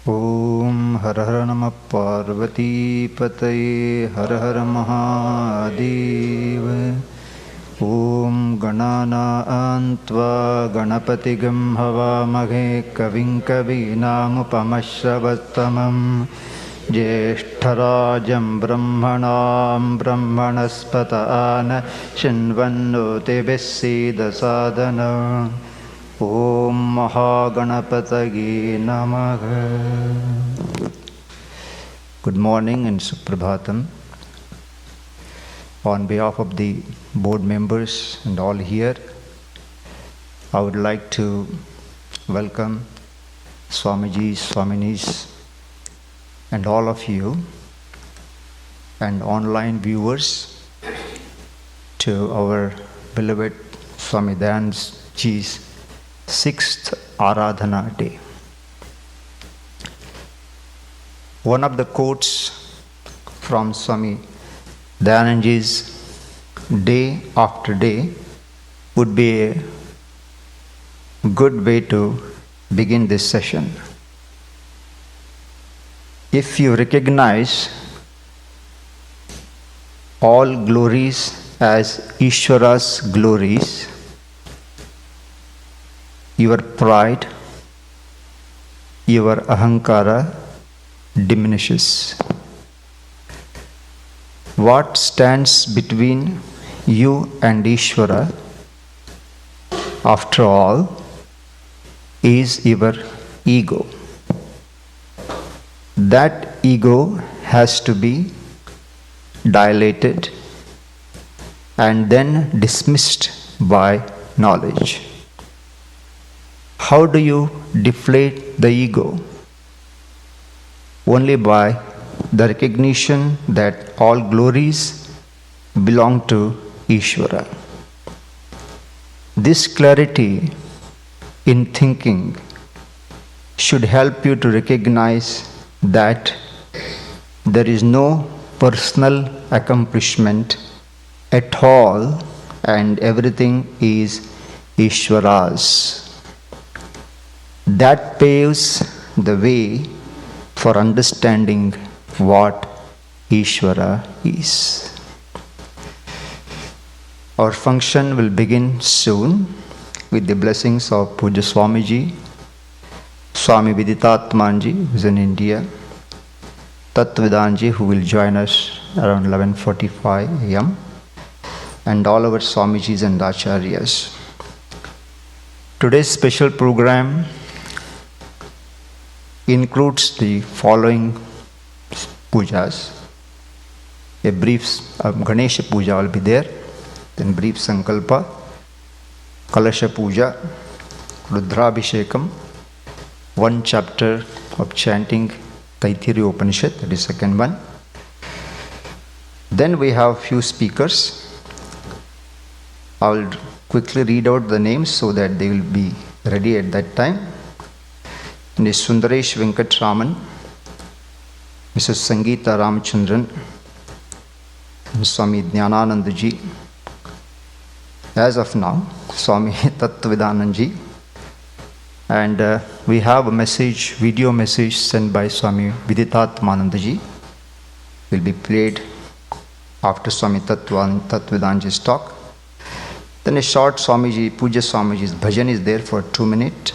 ॐ हर हर नमः पार्वतीपतये हर हर महादेव। ॐ गणानां त्वा गणपतिगं हवामहे कविं कवीनामुपमश्रवस्तमं ज्येष्ठराजं ब्रह्मणां ब्रह्मणस्पत आन शृण्वन्नोतिभिः सीदसादनम्। ॐ महागणपतये नमः। Good morning and Suprabhatam. On behalf of the board members and all here, I would like to welcome Swamijis, Swaminis, and all of you and online viewers to our beloved Swami Dayanand Ji's 6th Aradhana Day. One of the quotes from Swami Dayanand Ji's day after day would be a good way to begin this session. If you recognize all glories as Ishvara's glories, your pride, your ahankara diminishes. What stands between you and Ishvara, after all, is your ego. That ego has to be dilated and then dismissed by knowledge. How do you deflate the ego? Only by the recognition that all glories belong to Ishvara. This clarity in thinking should help you to recognize that there is no personal accomplishment at all and everything is Ishvara's. That paves the way for understanding what Ishvara is. Our function will begin soon with the blessings of Puja Swamiji, Swami Viditatmanji, who is in India, Tattvavedanji, who will join us around 11:45 a.m., and all our Swamijis and Acharyas. Today's special program includes the following pujas. A brief Ganesha puja will be there, then brief Sankalpa, Kalasha puja, Rudrabhishekam, one chapter of chanting Taittiriya Upanishad, that is second one. Then we have few speakers. I will quickly read out the names so that they will be ready at that time. Ms. Sundaresh Venkatraman, Mrs. Sangeeta Ramachandran, Swami Jnananandaji. As of now, Swami Tattvavedananji. And we have a message, video message sent by Swami Viditatmanandaji. Will be played after Swami Tattvavedananji's talk. Then a short Swamiji, Puja Swamiji's bhajan is there for 2 minutes.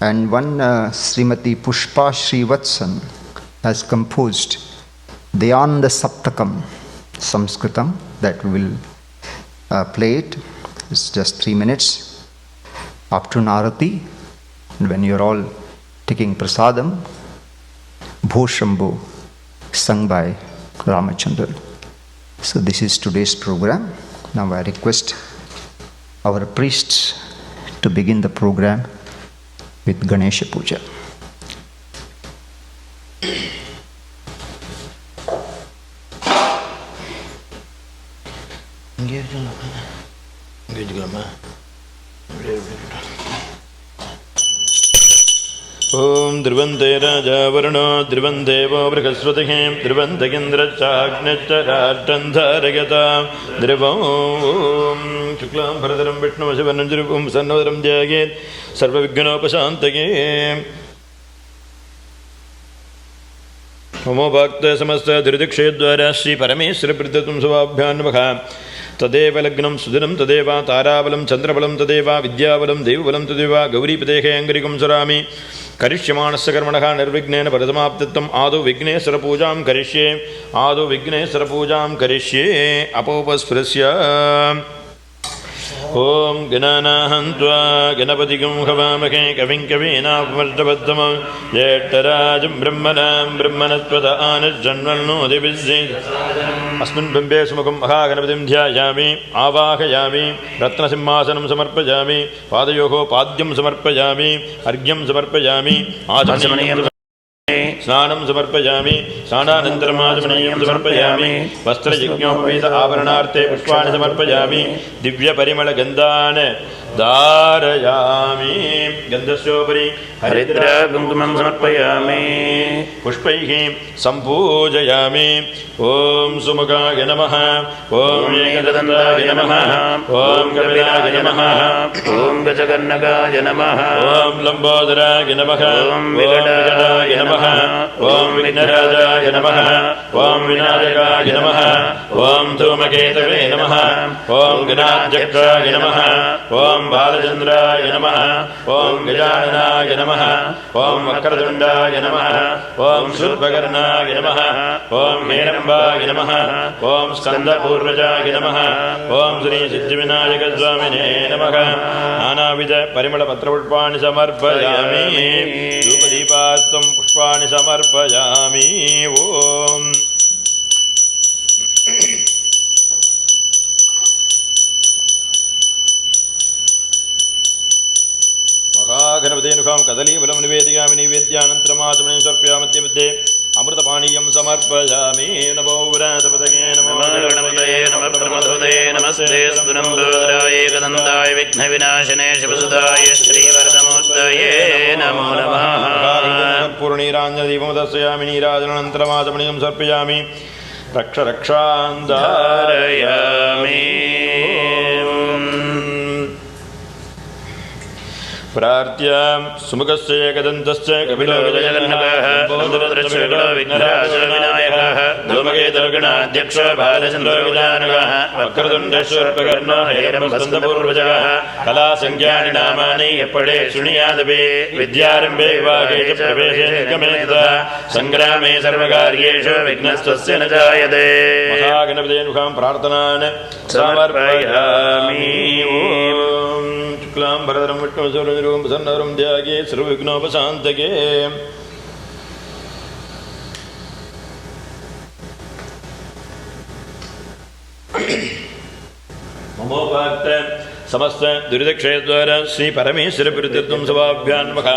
And one Srimati Pushpa Srivatsan has composed Dhyanda Saptakam Sanskritam that we will play it. It's just 3 minutes. After Narati, when you're all taking prasadam, Bhoshambhu sung by Ramachandran. So this is today's program. Now I request our priests to begin the program with Ganesha Puja. Om Drivante Raja Varno Drivandevo Brihaswatihe Drivantagendra-Chagnacha-Rajtandharagata Drivam Shuklam Bharadaram Vishnu Shivanam Jirupum Sannavaram Jagit Sarva Vigganopashantage ममो भक्त समस्त दुर्दिक्षयद्वारा श्री परमेश्वर प्रदत्तं शुभाभ्यां नमः। तदेव लग्नं सुदिनं तदेव ताराबलं चन्द्रबलं तदेव विद्याबलं देवबलं तदेव गौरीपतेः अङ्गरिकं सुरामि करिष्यमाणस्य कर्मणः निर्विघ्नेन परसमाप्तित्वम् आदौ विघ्नेश्वरपूजां करिष्ये आदौ विघ्नेश्वरपूजां करिष्ये अपोपस्फुरस्य ॐ गणानाहं त्वा गणपतिगं हवामहे कविं कवीनापमष्टबद्धमं ज्येष्ठराजं ब्रह्मणां ब्रह्मणस्पत आनश्जन्मन्नोतिभिः अस्मिन् बिम्बे सुमुखं महागणपतिं ध्यायामि आवाहयामि रत्नसिंहासनं समर्पयामि पादयोः पाद्यं समर्पयामि अर्घ्यं समर्पयामि आचमनीयं स्नानं समर्पयामि स्नानानन्तरमाचमनीयं समर्पयामि वस्त्रयज्ञोपवीत आभरणार्थे पुष्पाणि समर्पयामि दिव्यपरिमलगन्धान् धारयामि गन्धस्योपरि हरिद्राकुङ्कुमं समर्पयामि पुष्पैः सम्पूजयामि ॐ सुमुखाय नमः ॐ एकदन्ताय नमः ॐ कपिलाय नमः ॐ गजकर्णकाय नमः ॐ लम्बोदराय नमः ॐ विकटाय नमः ॐ विघ्नराजाय नमः ॐ विनायकाय नमः ॐ धूमकेतवे नमः ॐ गणाध्यक्षाय नमः ॐ बालचन्द्राय नमः ॐ गजाननाय नमः ॐ वक्रतुण्डाय नमः ॐ शूर्पकर्णाय नमः ॐ हेरम्बाय नमः ॐ स्कन्दपूर्वजाय नमः ॐ श्री सिद्धिविनायकस्वामिने नमः नानाविध परिमलपत्रपुष्पाणि समर्पयामि धूपदीपार्थं पुष्पाणि समर्पयामि ॐ महागणपतेनुखां कदलीफलं निवेदयामि नैवेद्यानन्तरमाचमनीं समर्पयामि मध्ये अमृतपानीयं समर्पयामि नमो व्रातपतये नमो गणपतये नमः प्रमथुते नमस्ते सुनन्दोदराय एकदन्ताय विघ्नविनाशने शिवसुताय श्रीवरदमूर्तये नमो नमः पूर्णीराञ्जनदीपं दर्शयामि नीराजनानन्तरमाचमनीं समर्पयामि रक्ष रक्षान्धारयामि प्रार्थ्य सुमुखस्य एकदन्तस्य कपिलो विजयकर्णकः बोधरश्रेष्ठो विघ्नराजो विनायकः धूमकेतुर्गणाध्यक्ष बालचन्द्रो विजानकः वक्रतुण्डशूर्पकर्णो हेरम्बस्कन्दपूर्वजः कलासङ्ख्यानि नामानि यप्पडे शृणुयादपि विद्यारम्भे विभागे च प्रवेशे निर्गमे तथा सङ्ग्रामे सर्वकार्येषु विघ्नस्तस्य न जायते महागणपतेनुखां प्रार्थनान् समर्पयामि शुक्लां भरधरं विष्णुशूरनिरूपं प्रसन्नवरं ध्याये सर्वविघ्नोपशान्तये ममोपाक्त समस्त दुरितक्षयद्वारा श्री परमेश्वर प्रदत्तं शुभाभ्यां नमः।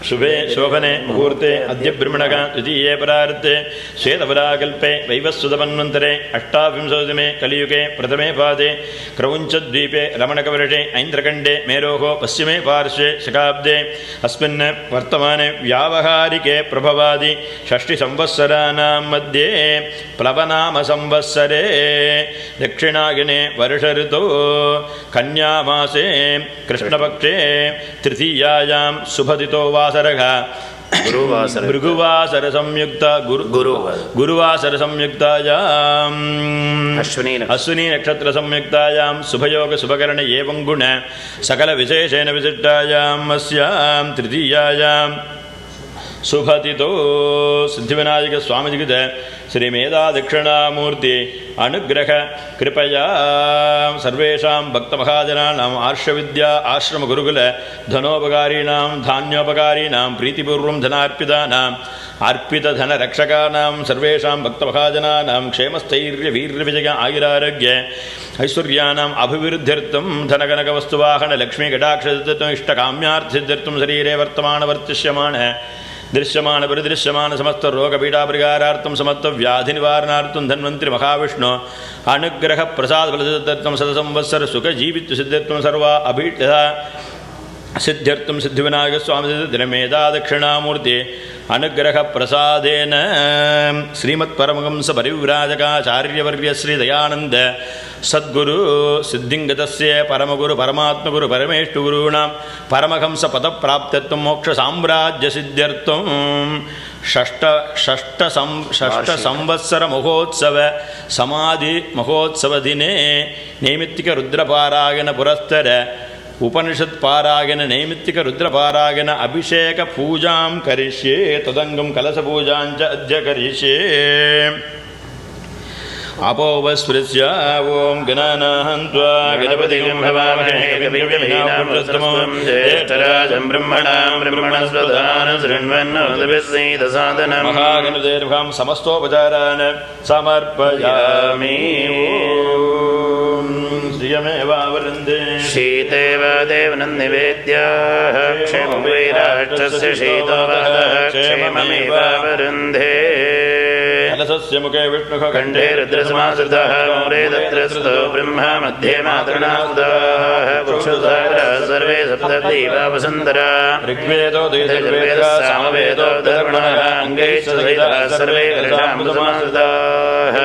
शुभे शोभने मुहूर्ते अद्य ब्रह्मणः द्वितीये परार्थे श्वेतपराकल्पे वैवस्वतमन्वन्तरे अष्टाविंशतिमे कलियुगे प्रथमे पादे क्रौञ्चद्वीपे रमणकवर्षे ऐन्द्रखण्डे मेरोः पश्चिमे पार्श्वे शकाब्दे अस्मिन् वर्तमाने व्यावहारिके प्रभवादि षष्टिसंवत्सराणां मध्ये प्लवनामसंवत्सरे दक्षिणायने वर्षऋतौ कन्यामासे कृष्णपक्षे तृतीयायां शुभदितो भृगुवासर संयुक्त गुरुवासर संयुक्तायाम् अश्विनी नक्षत्र संयुक्तायां शुभयोग शुभकरण एवं गुण सकल विशेषेण विशिष्टायाम् अस्यां तृतीयायां शुभतितो सिद्धिविनायक स्वामीजिकृत श्रीमेधा दक्षिणामूर्ति अनुग्रह कृपया सर्वेषां भक्तमहाजनानाम् आर्षविद्या आश्रमगुरुकुल धनोपकारीणां धान्योपकारीणां प्रीतिपूर्वं धनार्पितानाम् अर्पितधनरक्षकाणां सर्वेषां भक्तमहाजनानां क्षेमस्थैर्यवीर्यविजय आयुरारोग्य ऐश्वर्याणाम् अभिवृद्ध्यर्थं धनकनकवस्तुवाहन लक्ष्मीकटाक्षदत्तम् इष्टकाम्यार्थसिद्ध्यर्थं शरीरे वर्तमानवर्तिष्यमाण दृश्यमान परिदृश्यमान समस्त रोगपीडापरिहारार्थं समस्त व्याधिनिवारणार्थं धन्वन्तरि महाविष्णु अनुग्रह प्रसाद फलसिद्ध्यर्थं शतसंवत्सर सुखजीवितसिद्ध्यर्थं सर्वा अभीष्टता सिद्ध्यर्थं सिद्धिविनायक स्वामी दिनमेधा दक्षिणामूर्ति अनुग्रहप्रसादेन श्रीमत्परमहंसपरिव्राजकाचार्यवर्य श्रीदयानन्द सद्गुरु सिद्धिङ्गतस्य परमगुरु परमात्मगुरु परमेष्ठुगुरूणां परमहंसपदप्राप्त्यर्थं मोक्षसाम्राज्यसिद्ध्यर्थं षष्ठसंवत्सरमहोत्सव समाधिमहोत्सवदिने नैमित्तिकरुद्रपारायण पुरस्तर उपनिषत्पारायण नैमित्तिकरुद्रपारायण अभिषेकपूजां करिष्ये तदङ्गं कलशपूजाञ्च अद्य करिष्ये अपोवस्पृश्य ॐ गणानाहन्त्वा गणपतिं हवामहे ज्येष्ठराजं ब्रह्मणस्पदान शृण्वन्नोदभिस्सीदसादनं महागणदेर्भां समस्तोपचारान् समर्पयामि श्रियमेवावरुन्धे शीतेव देवनन्निवेद्याः क्षेमं वै राष्ट्रस्य शीतोवहः क्षेममेवावरुन्धे कलशस्य मुखे विष्णुः कण्ठे रुद्रसमाश्रितः मूले तत्रस्थो ब्रह्मा मध्ये मातृणास्तः पुरुषोत्तरः सर्वे सप्तदेवावसुन्धरा ऋग्वेदो द्विजर्वेदः सामवेदो दर्पणः अङ्गैश्च सहितः सर्वे कलशाम्बुसमाश्रिताः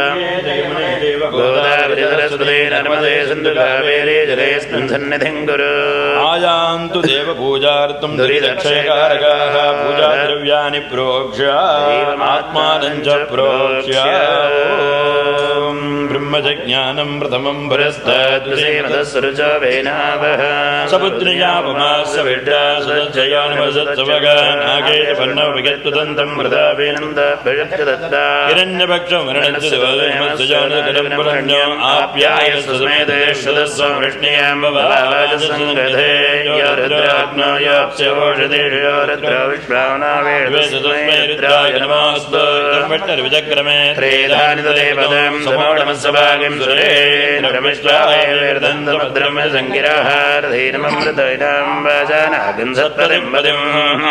गोदावरी सरस्वती नर्मदे सिन्धु कावेरी जलेऽस्मिन् सन्निधिं कुरु आयान्तु देवपूजार्थं दुरिदक्षयकारकाः पूजाद्रव्याणि प्रोक्ष्य आत्मानं च प्रोक्ष्य ब्रह्मज्ञानं प्रथमं पुरस्ताद्विषेमदस्सुरुचवेनावः सपुत्र्यापमास्य नागेश पर्णविगत्वदन्तं मृदावेनन्दभ्यक्तदत्ता हिरण्यभक्षमरणस्य आप्यायस्मेदेशदस्व वृष्णीयाम्बवाजसङ्गधे यो रुद्राग्नो योऽप्स्योषधेषु रुद्रो विश्वावनावेदस्मै रुद्राय नमोऽस्तु विचक्रमे त्रेधानि तदेवदं समोढमस्सभागिं सुरेन्द्रमद्रम्यसङ्गिरहारधीनममृतैनां वाजानागं सत्पदिं पदिं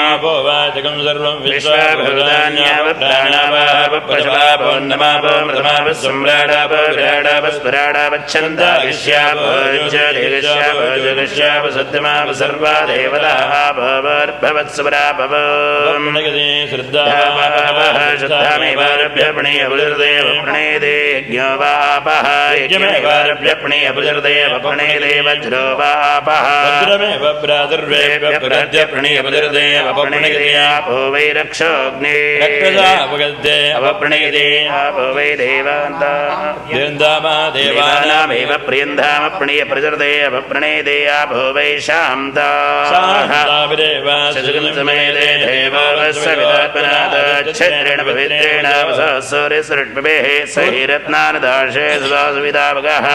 आपोवाचकं सर्वं विश्वाभूतान्यावप्राणावापश्वापो नमापो मृतमापः सम्राडाप विराडाप स्फुराडापच्छन्दागिष्याप जगष्याप जगष्याप सत्यमाप सर्वा देवताः भवत्सवराभव श्रद्धावापः श्रद्धामेवारभ्य प्रणेय पुजर्देव प्रणेदे यज्ञोवापः यज्ञमेवारभ्य प्रणेय पुजर्देव प्रणेदे वज्रो वापः वज्रमेव भ्रातर्वेभ्य प्रद्य प्रणेय पुजर्देव प्रणेदे आपो वै रक्षोऽग्ने रक्षसापगद्दे अपप्रणेदे आपो वै देवान्ता देवानामेव प्रियन्धाम प्रणेय प्रजर्देव प्रणेदे आपो वै शान्ताः समेदे देववत्सविदात्मनादच्छेत्रेण पवित्रेण वसःसूर्यसृष्टभेः सहि रत्नानदाशे सुधासुविदावगः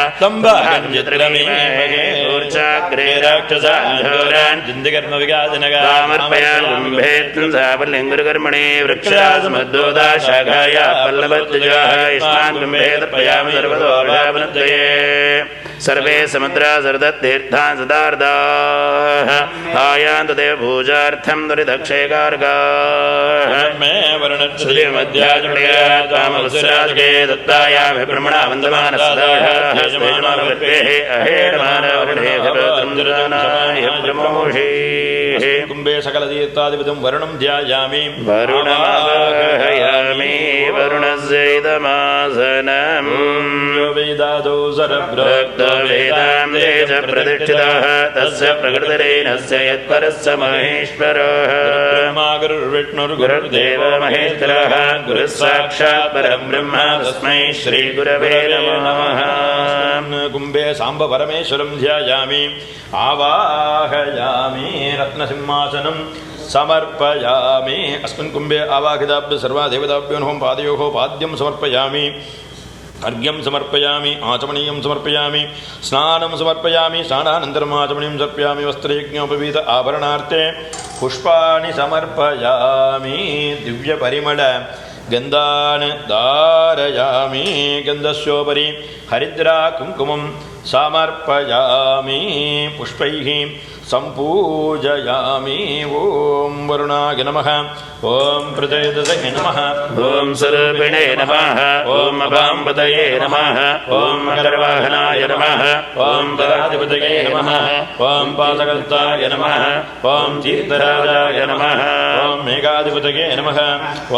ऊर्चाग्रे राक्षसान्धोरान् चिन्तिकर्मविगासनगामर्पयाम्भेत्साफल्यङ्गुरुकर्मणे वृक्षासमद्दोदाशाखाया पल्लवद्विजाः युष्मान् बिम्भे तर्पयामि सर्वतोषावनद्वये सर्वे समुद्रा सरदत्तीर्थान् सदार्दाः आयान्तु देवपूजार्थं दुरिदक्षयकारकाः श्रीमद्याजुडयात्वामवसुराजके दत्तायामि ब्रह्मणा वन्दमानसदाः अहेणमानवरुणेभ्यः ब्रह्मोषीः कुम्भे सकलतीर्थादिपदं वरुणं ध्यायामि वरुणमावाहयामि वरुणस्यैदमासनं वेदादौ सरभ्रक्तो वेदान्ते च प्रतिष्ठितः तस्य प्रकृतिरेनस्य यत्परस्य महेश्वरः ब्रह्मा गुरुर्विष्णुर्गुरुर्देवो महेश्वरः गुरुः साक्षात् परं ब्रह्म तस्मै श्रीगुरवे नमः कुम्भे साम्ब परमेश्वरं ध्यायामि आवाहयामि रत्नसिंहासनं समर्पयामि अस्मिन् कुम्भे आवाहिताभ्यः सर्वा देवताभ्यो नमः पादयोः पाद्यं समर्पयामि अर्घ्यं समर्पयामि आचमनीयं समर्पयामि स्नानं समर्पयामि स्नानानन्तरम् आचमनीयं समर्पयामि वस्त्रयज्ञोपवीत आभरणार्थे पुष्पाणि समर्पयामि दिव्यपरिमळ गन्धान् धारयामि गन्धस्योपरि हरिद्रा कुङ्कुमं समर्पयामि पुष्पैः सम्पूजयामि ॐ वरुणाय नमः ॐ प्रचोदये नमः ॐ स्वरूपिणे नमः ॐ अभाम्बतये नमः ॐ मकरवाहनाय नमः ॐ पदाधिपतये नमः ॐ पादकर्ताय नमः ॐ तीर्थराजाय नमः ॐ मेघाधिपतये नमः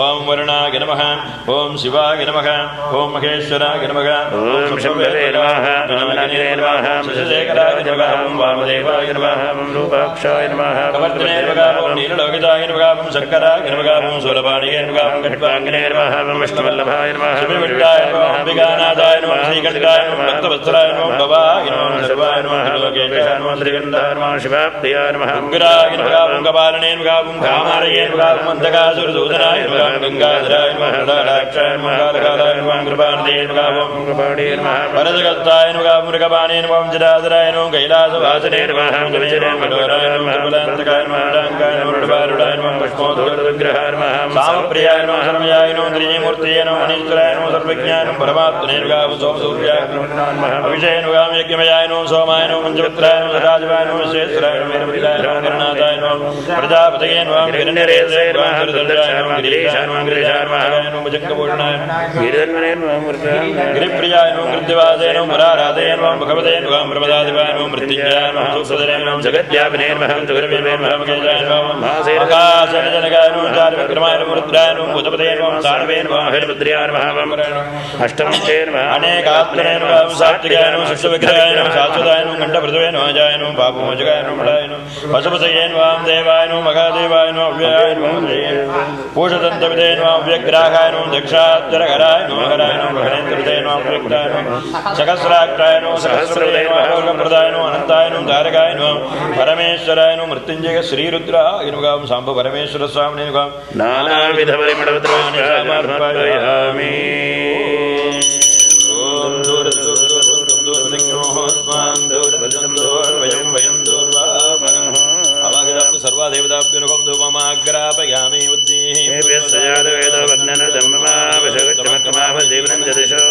ॐ वरुणाय नमः ॐ शिवाय नमः ॐ महेश्वराय नमः ॐ शम्भवे नमः ॐ नलिने नमः शशिशेखराय नमः ॐ वामदेवाय नमः ॐ रूपाक्षाय नमः कवर्तने नमः ॐ नीललोकिताय नमः ॐ शर्कराय नमः ॐ शूलपाणिये नमः ॐ खट्वाङ्गिने नमः ॐ विष्णुवल्लभाय नमः शिवविष्टाय नमः अंबिकानाथाय नमः श्रीकण्ठाय नमः भक्तवत्सलाय नमः भवाय नमः सर्वाय नमः लोकेशाय नमः श्रीगन्धाय नमः शिवाप्रियाय नमः अंकुराय नमः कपालने नमः कामारये नमः अंधकासुरदूतनाय नमः गंगाधराय नमः हृदयाक्षाय नमः कालकालाय नमः कृपानिधे नमः कृपाणे नमः वरदगस्ताय नमः मृगपाणे नमः जटाधराय नमः कैलासवासने नमः कटोराय नमः कुलान्तकाय नमः डाङ्काय नमः कृपारुडाय नमः पुष्पोदग्रहाय नमः सामप्रियाय नमः सर्वयाय नमः त्रिमूर्तये नमः अनीश्वराय नमः सर्वज्ञाय नमः परमात्मने नमः सोमसूर्याय नमः अभिषेय नमः यज्ञमयाय नमः सोमाय नमः पंचवक्त्राय नमः राजवाय नमः श्रेष्ठराय नमः वीरभद्राय नमः गणनाथाय नमः प्रजापतये नमः गिरिनरेशाय नमः गिरिधराय नमः गिरीशाय नमः गिरीशाय नमः भुजङ्गपूर्णाय गिरिधन्वने नमः गिरिप्रियाय नमः कृत्यवासे नमः मुराराधये नमः भगवते नमः प्रमदादिवाय नमः मृत्युञ्जयाय नमः सुखदरे नमः जगद्व्यापिने नमः जगद्विभवे नमः महेशाय नमः आकाशजनकाय नमः चारुविक्रमाय नमः रुद्राय नमः भूतपते नमः सारवे नमः हेलभद्र्याय नमः अष्टमुखे नमः अनेकात्मने नमः सात्विकाय नमः शिष्टविग्रहाय नमः शाश्वताय नमः कंठप्रदवे नमः जाय नमः पापमोचकाय नमः मलाय नमः पशुपतये नमः देवाय नमः मघादेवाय नमः अव्ययाय नमः पूषदन्तविदे नमः अव्यग्राहाय नमः दक्षात्तरहराय नमः हराय नमः गणेन्द्रविदे नमः अव्यक्ताय नमः सहस्राक्षाय नमः सहस्रवदे नमः लोकप्रदाय नमः अनन्ताय नमः तारकाय नमः परमेश्वराय नमः मृत्युञ्जय श्रीरुद्राय नमः शाम्भ परमेश्वर स्वामिने नमः नानाविधपरिमलपत्राणि समर्पयामि ॐ दूरदूरदूरदूरदिग्नोस्मान् दूरदर्शं दूर्वयं वयं दूर्वामः अवागताप्तु सर्वादेवताभ्यो नमः धूममाग्रापयामि बुद्धिः वेदसजातवेदवर्णनदम्ममावशगत्यमक्रमाभजीवनं दिशो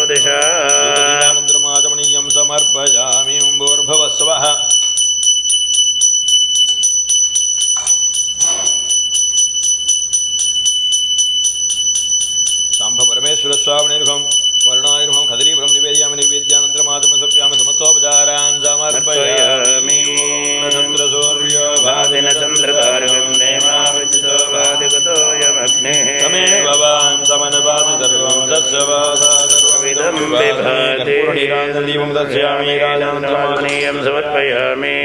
मन्त्रमाचमणीयं समर्पयामि ॐ भूर्भुवस्सवः साम्भ परमेश्वर स्वामिने नमः वर्णाय नमः कदलीफलं निवेदयामि नैवेद्यानन्तरमाचमनं समर्पयामि समस्तोपचारान् समर्पयामि चन्द्रसूर्यो वादिन चन्द्रतारकं नेमाविद्युतो वादिगतो यमग्नेः तमेव वान् समनपाति सर्वं सर्वविदं विभाति दीपं दर्शयामि राजमनीयं समर्पयामि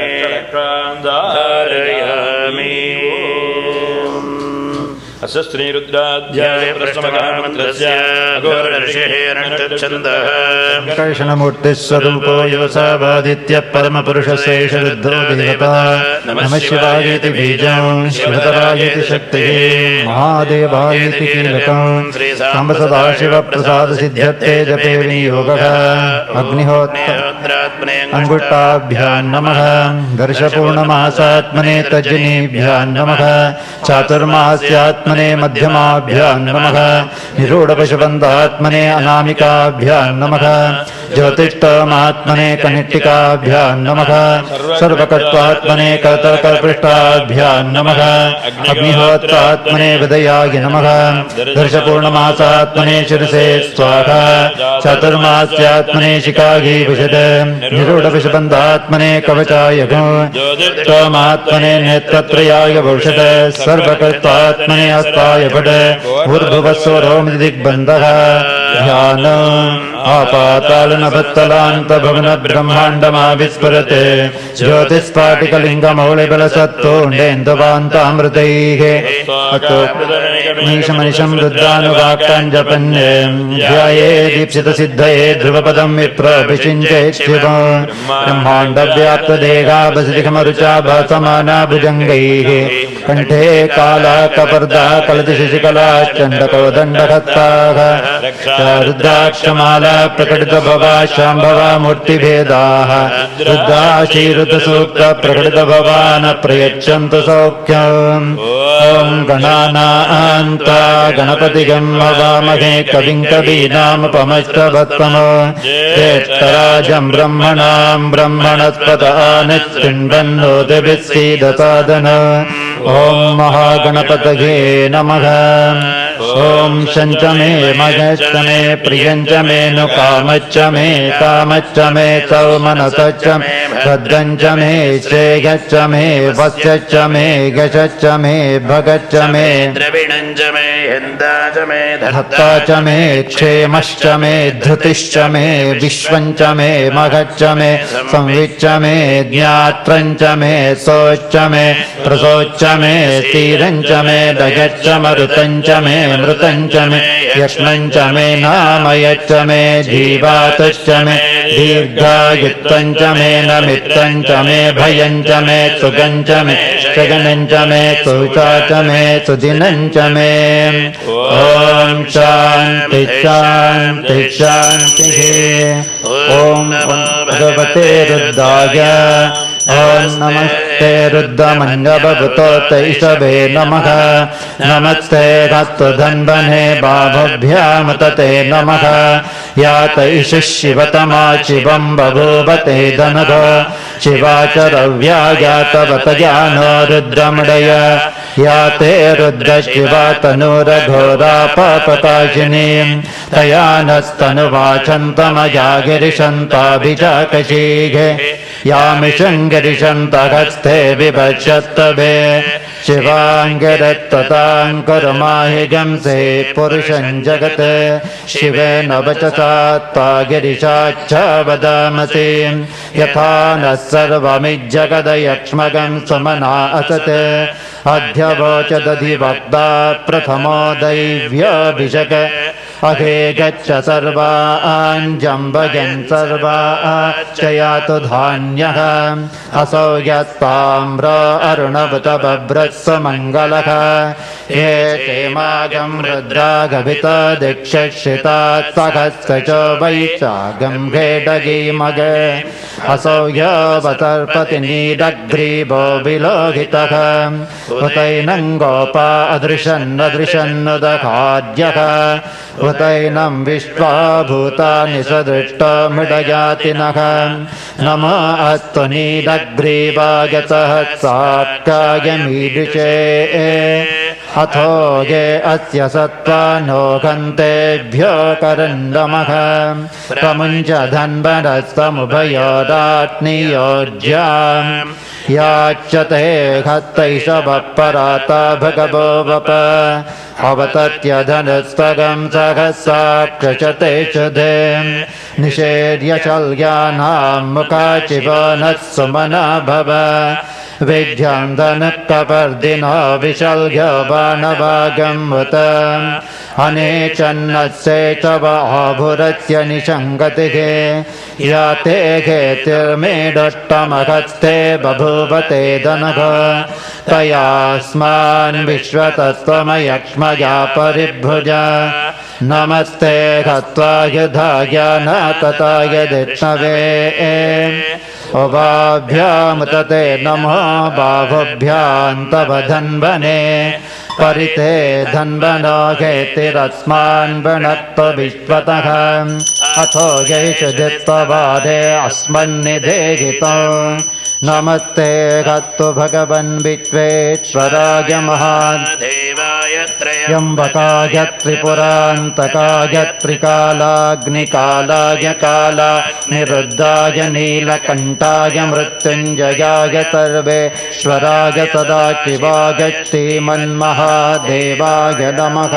धारयामि अस्य श्रीरुद्राध्याये प्रथमः मन्त्रस्य अघोरऋषिः अनन्तच्छन्दः कर्षणमूर्तिः स्वरूपो योऽसावादित्यः परमपुरुषशेष रुद्धो देवता नमः शिवायेति बीजं शिवतरायेति शक्तिः महादेवायेति कीलकं साम्ब सदाशिवप्रसादसिद्ध्यर्थे जपे विनियोगः अग्निहोत्रात्मने अङ्गुष्ठाभ्यां नमः दर्शपूर्णमासात्मने तज्जनीभ्यां नमः चातुर्मास्यात्मने मध्यमाभ्यां नमः निरूढपशुबन्धात्मने अनामिकाभ्यां नमः ज्योतिष्ठमात्मने कनिष्ठिकाभ्यां नमः सर्वकर्त्वात्मने कर्तकपृष्ठाभ्यां नमः अग्निहोत्रात्मने हृदयाय नमः दर्शपूर्णमासात्मने शिरसे स्वाहा चातुर्मास्यात्मने शिखायै विशद निरूढपशुबन्धात्मने कवचाय त्वमात्मने नेत्रत्रयाय भविष्यत् सर्वकर्तात्मने हस्ताय पट ऊर्ध्वस्वरोमिति दिग्बन्धः ध्यान आपातालनभत्तलान्तभवन ब्रह्माण्डमाविस्फुरते ज्योतिस्फाटिकलिङ्गमौलिबलसत्तोण्डेन्दुवान्तामृतैः मीशमनिशं रुद्रानुवाक्तान् जपन् ध्याये दीप्सितसिद्धये ध्रुवपदं विप्रभिषिञ्चेच्छिव ब्रह्माण्डव्याप्तदेहाभसिखमरुचा भासमाना भुजङ्गैः कण्ठे कालाकपर्दा कलतिशिशिकलाश्चण्डको दण्डहस्ताः रुद्राक्षमाला प्रकटितभवा शाम्भवा मूर्तिभेदाः रुद्राशीरुतसूक्त प्रकटितभवान् प्रयच्छन्तु सौख्यम् ॐ गणानान्ता गणपतिगं हवामहे कविं कवीनामुपमश्रवत्तम ज्येष्ठराजं ब्रह्मणां ब्रह्मणस्पदानिश्चिण्वन्नोतिभिस्सीदसादन ॐ महागणपतये नमः ॐ शञ्च मे मगश्च मे प्रियञ्च मे नु कामच्च मे कामच्च मे सौमनसच्च मे भद्रञ्च मे श्रेयश्च मे वस्यश्च मे गशश्च मे भगच्च मे द्रविणञ्च मे हिन्दा च मे धत्ता च मे क्षेमश्च मे धृतिश्च मे विश्वञ्च मे मघच्च मे संविच्च मे ज्ञात्रञ्च मे सोच्च मे प्रसोच्च मे स्थिरञ्च मे दगच्च मरुतञ्च मे मृतञ्च मे यक्ष्मञ्च मे नामयच्च मे जीवातश्च मे दीर्घायुत्वञ्च मे नमित्तञ्च मे भयञ्च मे सुगञ्च मे शगनञ्च मे सुचा च मे सुदिनञ्च मे ॐ शान्ति शान्ति शान्तिः ॐ भगवते रुद्राय ॐ नमस्ते रुद्रमन्यभूतैषवे नमः नमस्ते हस्तधन्वने बाहुभ्यां तते नमः या तैष शिवतमा शिवं बभूवते धनघ शिवा च रव्या तवत ज्ञानो रुद्रमृडय या ते रुद्रशिवा तनुरघोरा पापकाशिनी तया नस्तनुवाचन्तमया गिरिशन्ताभिजाकशीघे यामिषङ्गिरिशन्तहस्ते विभक्षत्तभे शिवाङ्गिरत्तताङ्कुरमाहिगंसे पुरुषं जगत् शिवेन वचसा त्वा गिरिशाच्च वदामसि यथा नः सर्वमिज्जगदयक्ष्मगं सुमना असत् अध्यवोचदधिवक्ता प्रथमो दैव्याभिषक अघे गच्छ सर्वाञ्जम्बयन् सर्वाच्च यातु धान्यः असौ यत्ताम्र अरुणवत बभ्रस्वमङ्गलः ये क्षेमागं रुद्रागभित दीक्षितात् सहस्र च वैशागं घेडगीमग असौ यवतर्पति नीडग्रीवो विलोहितः उतैनं गोपा अदृशन्नदृशन्नुदखाद्यः उतैनं विश्वा भूतानि सदृष्टमिडयातिनः नम अस्तु नीलग्रीवाय सहस्राट्कायमीदृशे अथो ये अस्य सत्त्वानो घन्तेभ्यो करन्दमः प्रमुञ्च धन्वनस्तमुभयोदात्नीयोज्याम् याच्यते हस्तैषवपराता भगवो वप अवतत्यधनस्तगं सहस्राक्षते शुधे निषेर्य शल्यानां मुखाचिव नः सुमना भव विद्यां धनुक्कपर्दिनो विशल्य बाणवागम्मुत अनेचन्नस्य च बाहुरस्य निषङ्गतिः या ते घेतिर्मेडष्टमहस्ते बभूवते धनघ तयास्मान् विश्वतस्त्वमयक्ष्मया परिभुजा नमस्ते हत्वाय धाय न तताय दिष्णवे उभाभ्यां तते नमो बाहुभ्यां तव धन्वने परिते धन्वनो घेतिरस्मान् वणक्तो विश्वतः अथो यैषुधित्ववादे अस्मन्निधेहितो नमस्ते हत्तु भगवन् विश्वेश्वराय महादेवाय त्र्यम्बकाय त्रिपुरान्तकाय त्रिकालाग्निकालाय कालाग्निरुद्धाय नीलकण्ठाय मृत्युञ्जयाय सर्वेश्वराय सदाशिवाय श्रीमन्महादेवाय नमः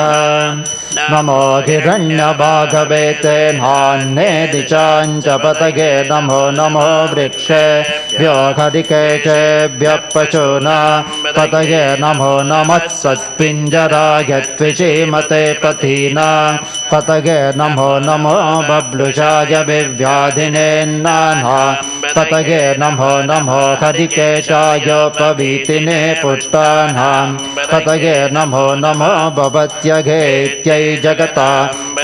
नमो हिरण्यभागवे ते नान्ये दिशाञ्च पतगे नमो नमो वृक्षेभ्यो हरिकेशेभ्यः पशूना पतगे नमो नमः सत्पिञ्जराय त्विषीमते पथीना पतगे नमो नमो बब्लुषाय विव्याधिनेन्नाना पतगे नमो नमो हरिकेशायोपवीतिने पुष्टानां पतगे नमो नमो भवत्यघेत्यै जगता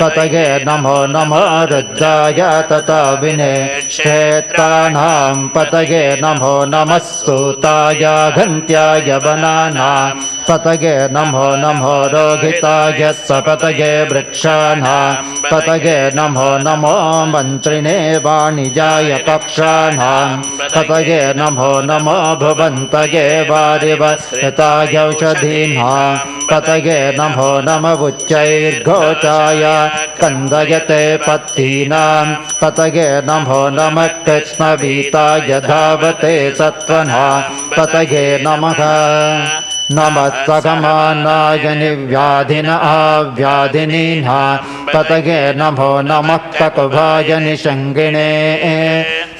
पतगे नमो नमो रुद्राय तथा विने क्षेत्राणां पतगे नमो नमः स्तुताय घन्त्याय वनानां पतगे नमो नमो रोहिताय सपतगे वृक्षाणां पतगे नमो नमो मन्त्रिणे वाणिजाय पक्षाणां पतगे नमो नमो भुवन्तगे वारिवस्ताय औषधीनां पतये नमो नमः उच्चैर्घोषाय कन्दयते पत्तीनां पतये नमो नमः कृष्णवीताय धावते सत्त्वना पतये नमः नमः सगमानाय निर्व्याधिन आव्याधिनीना पतये नमो नमः ककुभाय निषङ्गिणे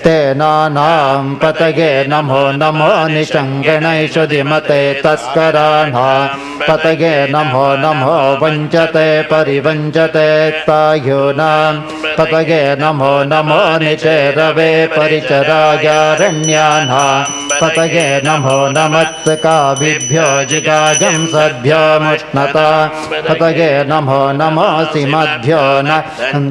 तेनानां पतये नमो नमो निषङ्गिणैषु धिमते तस्कराणां पतये नमो नमो वञ्चते परिवञ्चते तायूनां पतये नमो नमो निचेरवे परिचरायारण्यानां पतये नमो नमस्काभिभ्यो जिगाजं सद्भ्यो मुष्णता पतये नमो नमोऽसि मध्यो न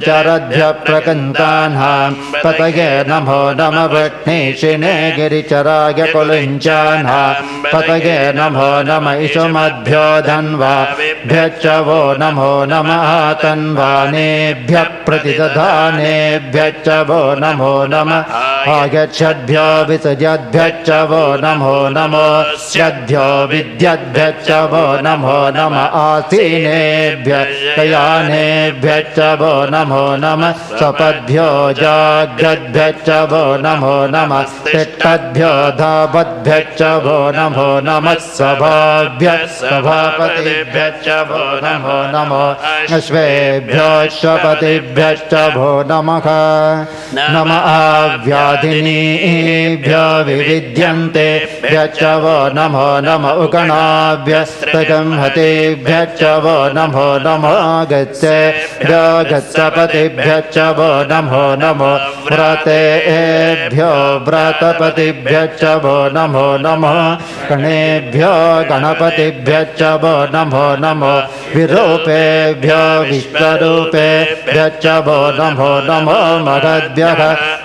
चरद्भ्य प्रकन्तानां पतये नमो नमः वृष्णीशिने गिरिचराय कुलिञ्चानां पतये नमो नमः इषुमद्भ्यो धन्वाभ्यश्च वो नमो नमः तन्वानेभ्यः प्रतिदधानेभ्यश्च वो नमो नमः आगच्छद्भ्यो विसृजद्भ्यश्च वो नमो नमो श्रद्भ्यो विद्यद्भ्यश्च वो नमो नमः आसीनेभ्यः शयानेभ्यश्च वो नमो नमः स्वपद्भ्यो जाग्रद्भ्यश्च वो नमो नमः तिष्ठद्भ्यो धावद्भ्यश्च वो नमो नमः सभाभ्यः सभापतिभ्यश्च वो नमो नमः अश्वेभ्यो अश्वपतिभ्यश्च वो नमः नमः आव्याधिनीभ्यो विविद्यन्ते भ्यश्च वो नमो नमः उगणाभ्यस्तगंहतेभ्यश्च वो नमो नमो गच्छेभ्यो गच्छपतिभ्यश्च वो नमो नमो व्रतेभ्यो व्रतपतिभ्यश्च वो नमो नमः गणेभ्यो गणपतिभ्यश्च वो नमो नमो विरूपेभ्यो विश्वरूपेभ्यश्च वो नमो नमो मगद्भ्यः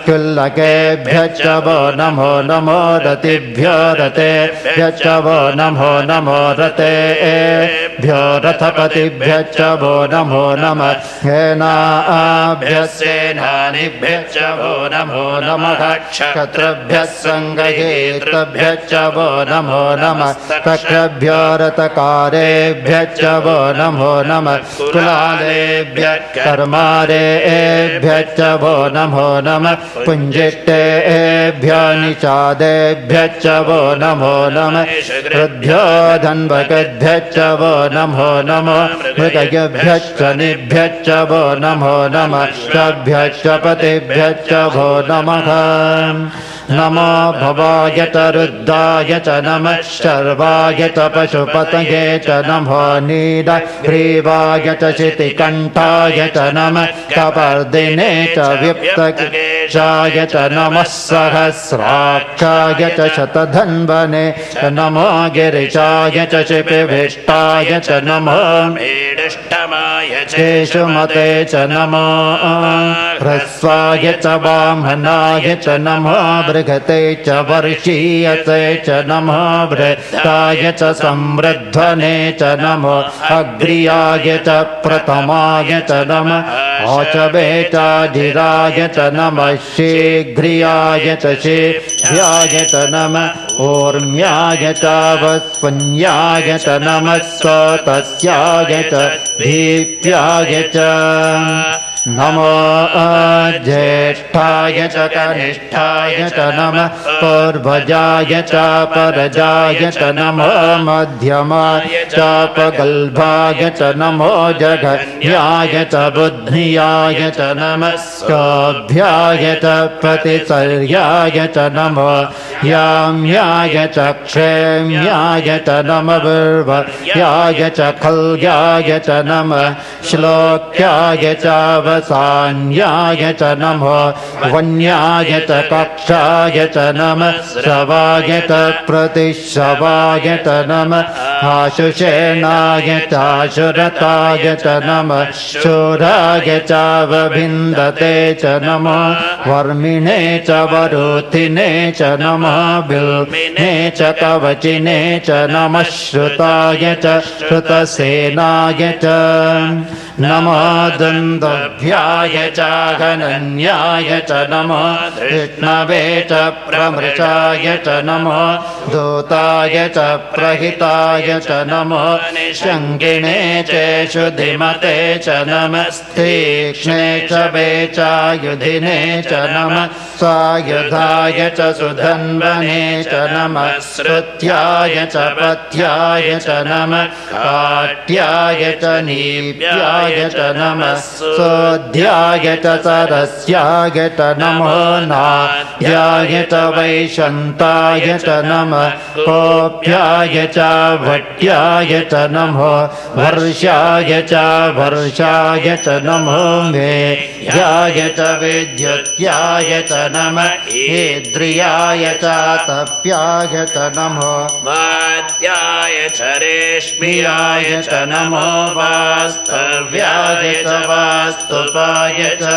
कुल्लकेभ्यश्च वो नमो नमो रतिभ्यो रतेभ्यश्च वो नमो नमो रतेभ्यो रथपतिभ्यश्च वो नमो नमः सेनाभ्यः सेनानिभ्यश्च वो नमो नमः क्षत्रभ्यः सङ्गहेतभ्यश्च वो नमो नमः तक्रभ्यो रथकारेभ्यश्च वो नमो नमः कुलालेभ्यः कर्मारेभ्यश्च वो नमो नमः पुञ्जिष्टेभ्यो निषादेभ्यश्च वो नमो नमः हृद्भ्यो धन्वकद्भ्यश्च वो नमो नमः मृगयभ्यश्च निभ्यश्च वो नमो नमः शभ्यश्च पतिभ्यश्च वो नमः नमो भवाय च रुद्राय च नमः शर्वाय च पशुपतये च नमो नीलग्रीवाय च शितिकण्ठाय च नमः कपर्दिने च विप्तकेशाय च नमः सहस्राक्षाय च शतधन्वने च नमो गिरिशाय च शिपिभिष्टाय च नमो मेढष्टमाय चेषुमते च नमो ह्रस्वाय च वामनाय च नमो बृहते च वर्षीयते च नमो वृत्ताय च संवृध्वने च नमो अग्र्याय च प्रथमाय च नमः औचवे चाधिराय च नमः शीघ्रियाय च शीघ्र्याय च नमः ऊर्म्याय च वस्वन्याय च नमः स्वतस्याय च दीप्याय च नमो ज्येष्ठाय च कनिष्ठाय च नमः पूर्वजाय च परजाय च नमो मध्यमाय च पगल्भाय च नमो जघन्याय च बुद्धियाय च नमः सौभ्याय च प्रतिचर्याय च नमो याम्याय च क्षेम्याय च नमः पूर्वयाय च खल्याय च नमः श्लोक्याय च वसान्याय च नमो वन्याय च कक्षाय च नमः श्रवाय च प्रतिश्रवाय च नमः आशुषेणाय चाशुरताय च नमः शूराय च वभिन्दते च नमो वर्मिणे च वरुथिने च नमः बिल्मिने च कवचिने च नमः श्रुताय च श्रुतसेनाय च नमो दन्तभ्यो गोभ्याय च गणन्याय च नमो धृष्णवे च प्रमृषाय च नमो दूताय च प्रहिताय च नमो शङ्गिणे च शुधिमते च नमस्तीक्ष्णे च वेचायुधिने च नमः स्वायुधाय च सुधन्वने च नमः श्रुत्याय च पथ्याय च नमः काट्याय च नीप्याय च नमः सोऽध्याय च सरस्याय च नमो नाद्याय च वैशन्ताय च नमः कोऽप्याय च भट्याय च नमो वर्षाय च वर्षाय च नमो मेघ्याय च विद्युत्याय च नमः ईद्रियाय च तप्याय च नमो वात्याय च रेश्मियाय च नमो वास्तव्याय च वास्तुपाय च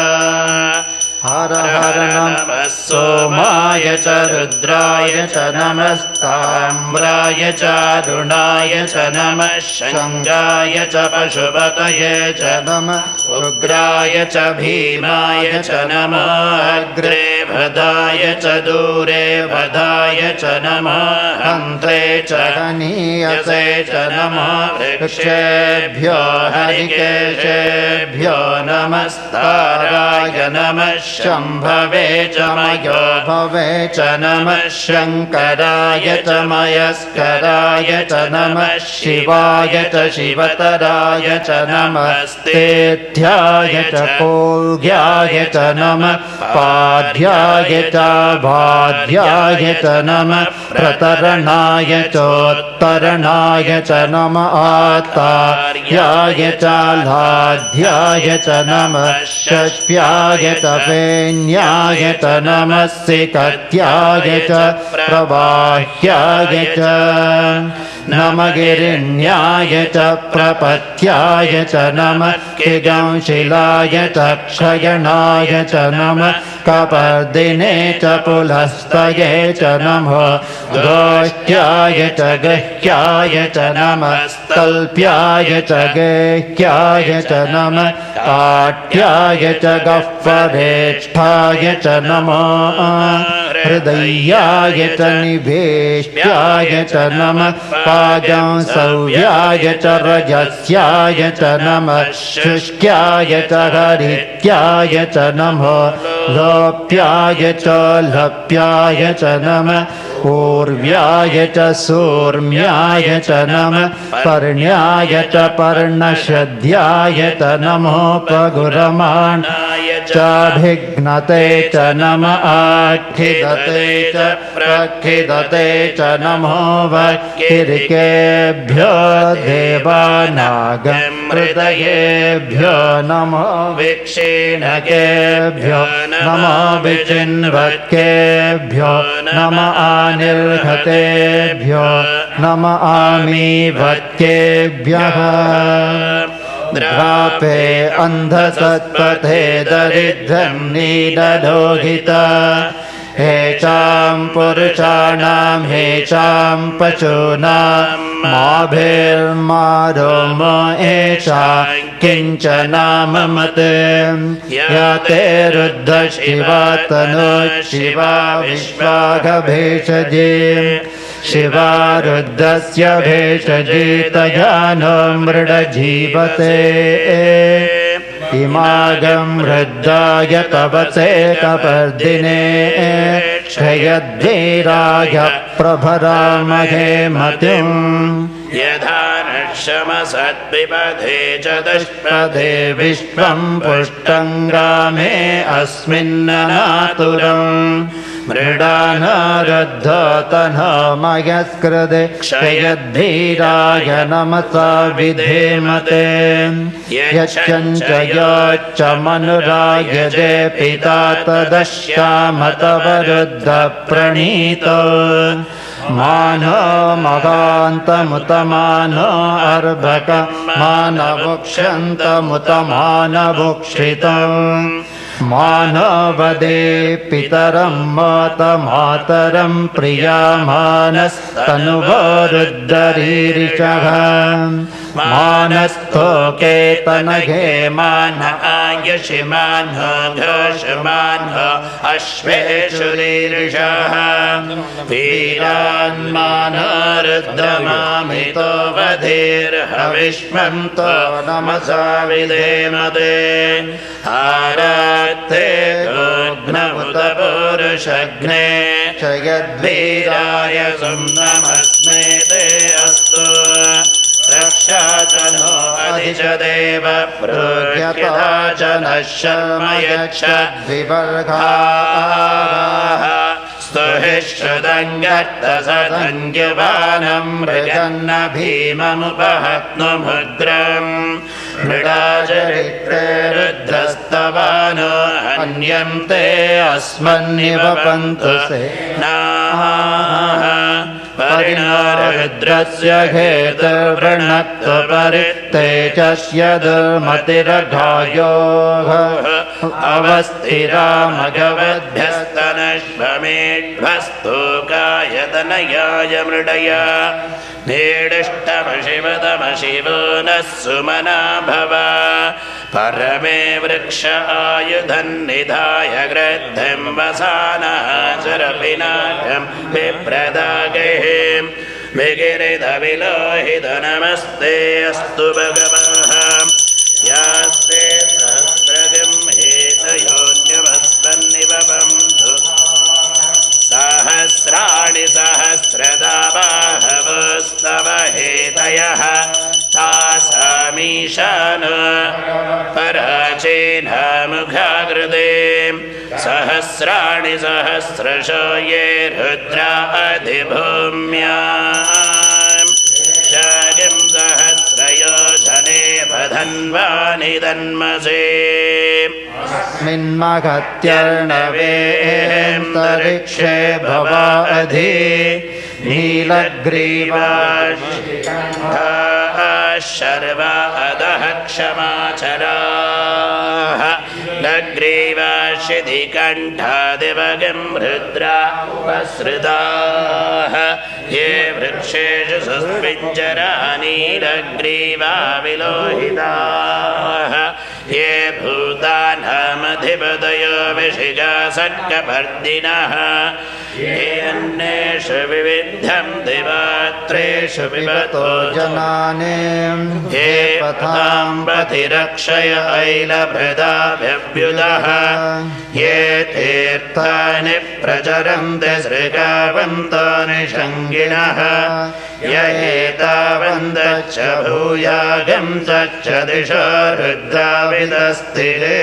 हर हर नमः सोमाय च रुद्राय च नमस्ताम्राय च अरुणाय च नमः शङ्गाय च पशुपतये च नमः उग्राय च भीमाय च नमः अग्रे भदाय च दूरे भदाय च नमः हन्त्रे च गणीयसे च नमः वृक्षेभ्यो हरिकेशेभ्यो नमस्ताराय नमः शम्भवे च मयो भवे च नमः शङ्कराय च मयस्कराय च नमः शिवाय च शिवतराय च नमः स्तेथ्याय च कोल्घ्याय च नमः पाद्याय च भाद्याय च नमः प्रतरणाय चोत्तरणाय च नमः आतार्याय च लाध्याय च नमः षष्ट्याय च न्याय च नमः सिकत्याय च प्रवाह्याय च नमगिरिण्याय च प्रपत्याय च नमः किगंशिलाय च क्षयणाय च नमः कपर्दिने च पुलस्तये च नमो गोष्ट्याय च गह्याय च नमः तल्प्याय च गेह्याय च नमः काट्याय च गह्वरेष्ठाय च नमो हृदयाय च निवेष्ट्याय च नमः पाजंसव्याय च रजस्याय च नमः शुष्क्याय च हरित्याय च नमो लोप्याय च लप्याय च नमः पूर्व्याय च सूर्म्याय च नमः पर्ण्याय च पर्णश्रद्ध्याय च नमोपगुरमाणाय चाभिघ्नते च नमः आखिदते च प्रखिदते च नमो वक्किरिकेभ्यो देवानागमृतयेभ्यो नमो विक्षीणकेभ्यो नमो विचिन्वक्केभ्यो नमः निर्घतेभ्यो नम आमीभक्तेभ्यः द्रापे अन्धसत्पथे दरिद्रं नीडलोहिता हेचां पुरुषाणां हेचां पशूनां माभिर्मारोम एषा किञ्चनाममते यते रुद्ध शिवा तनु शिवा विश्वाघभेषजे शिवा रुद्रस्य भेषजितया नो मृडजीवते इमागं रुद्राय तवसे कपर्दिने क्षयद्वीराय प्रभरामहे मतिम् यथा नक्षमसद्विपदे च दुष्पदे विश्वं पुष्टं ग्रामे अस्मिन्ननातुरम् मृडानरुद्धतनमयस्कृते क्षयद्वीराय नमसा विधेमते यच्च योच्च मनुरायजे पिता तदश्यामतवरुद्धप्रणीतो मानो मगान्तमुतमानो अर्भक मानवुक्षन्तमुतमानवुक्षितम् मानवदे पितरं मातरं प्रियामानस्तनुवरुद्धरीरिषः मानस्तोके तनघे मान आयशिमान घोषमान अश्वेषुरीर्षः वीरान्मानरुद्धमामितो वधीर्हविष्मन्तो नमसा विधेमते आरात्ते गोघ्नमुतपुरुषघ्ने यद्वीराय नमस्मे ते अस्तु रक्षा च नो अधिच देव प्रोह्यता च नः शर्म यच्छद्विवर्गाः स्तुहिश्रुतङ्गर्तसदङ्ग्यवानं मृगन्न भीममुपहत्नुमुग्रम् मृडाचरित्रे रुद्रस्तवानो अन्यं ते अस्मन्निव पन्तु सेनाः परिणारुद्रस्य हेतुर्वृणत्वपरित्तेजस्य दुर्मतिरघायोः अवस्थिरामघवद्भ्यस्तनश्वमेध्वस्तोकायतनयाय मृडया नेडिष्टमशिवतमशिवो नः सुमना भव परमे वृक्ष आयुधन्निधाय गृद्धिं वसानः चरपिनाकं विप्रदागैः विगिरिधविलोहित नमस्ते अस्तु भगवः यास्ते सहस्रगं हेतयोन्यमस्मन्निवपन्तु सहस्राणि सहस्रदा बाहवस्तव हेतयः तासामीशान पराचेनामुखाकृते सहस्राणि सहस्रशो ये रुद्रा अधिभूम्याम् शगिं सहस्रयोजने बधन्वानि तन्मसे मिन्मगत्यर्णवेऽन्तरिक्षे भवा अधि नीलग्रीवाः शर्वा अधः क्षमाचराः नग्रीवाशिधिकण्ठादिवगं रुद्रा उपसृताः ये वृक्षेषु सुस्पिञ्जरा नीलग्रीवा विलोहिताः ये भूतानामधिपतयो विशिगा सर्गपर्दिनः ये अन्येषु विविद्धं दिवात्रेषु विवतो जनाने ये पथां पथिरक्षय ऐलभृदाभ्युदः ये तीर्थानि प्रचरन्ति सृगावन्तो निषङ्गिणः य एतावन्तच्च भूयागं तच्च दिशो रुद्राविदस्थिरे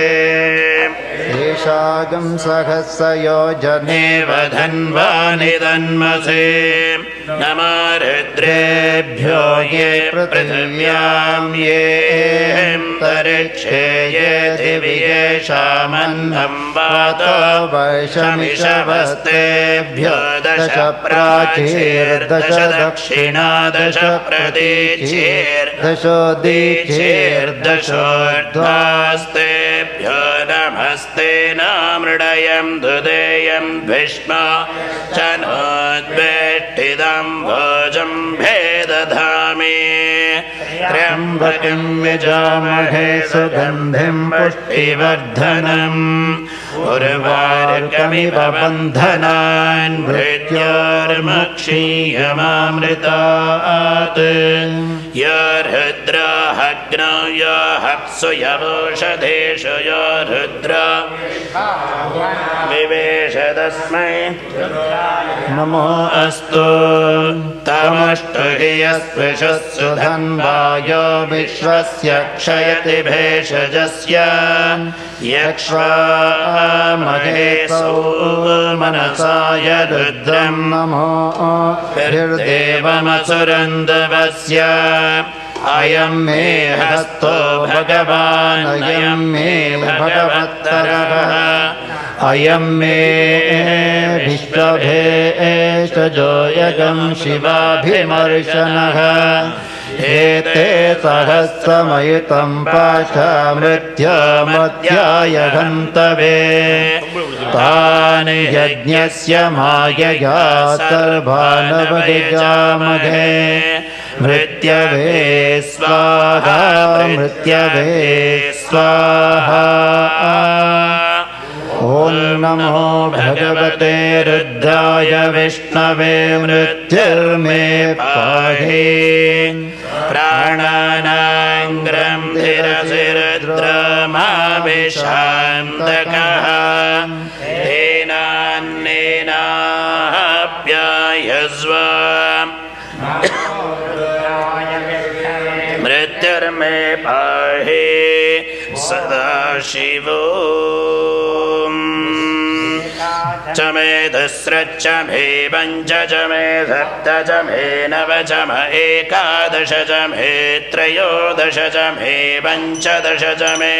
येषागं सहस्रयोजने वधन्वानि तन्मसे नमो रुद्रेभ्यो ये पृथिव्यां ये अन्तरिक्षे ये दिवि येषामन्नं वातो वैशमिषवस्तेभ्यो दश प्राचीर्दश दक्षिणा दश प्रतीचीर्दशोर्ध्वास्तेभ्यो नमस्ते नामृडयं दुदेयं भीष्मा च नोद्वेष्टिदं भोजं भेदधामि त्र्यम्बकं यजामहे सुगन्धिं पुष्टिवर्धनम् उर्वारुकमिव बन्धनान् मृत्योर्मक्षीयमामृतात् यो रुद्राहग्नौ यो हप्सु यवोषधेषु यो रुद्रा विवेश तस्मै नमो अस्तु तमष्टुहि यस्पृशस्सु धन्वायो विश्वस्य क्षयति भेषजस्य यक्ष्वामहेसौ मनसाय रुद्रं नमो निर्देवमसुरन्दवस्य अयं मे हस्तो भगवान् अयं मे भगवत्तरः अयं मे विश्वभेषजो यगं शिवाभिमर्शनः एते सहस्रमयुतं पाशामृत्युमध्याय गन्तवे तानि यज्ञस्य मायया सर्वानवजामहे मृत्यवे स्वाहा मृत्यवे स्वाहा ॐ नमो भगवते रुद्राय विष्णवे मृत्युर्मे पाहि प्राणानां ग्रन्थिरसि रुद्रमाविशान्तकः तेनान्नेनाप्यायस्व मृत्युर्मे पाहि सदाशिवो च मे दस्रच्च मे पञ्च च मे सप्त च मे नव च मे एकादश च मे त्रयोदश च मे पञ्चदश च मे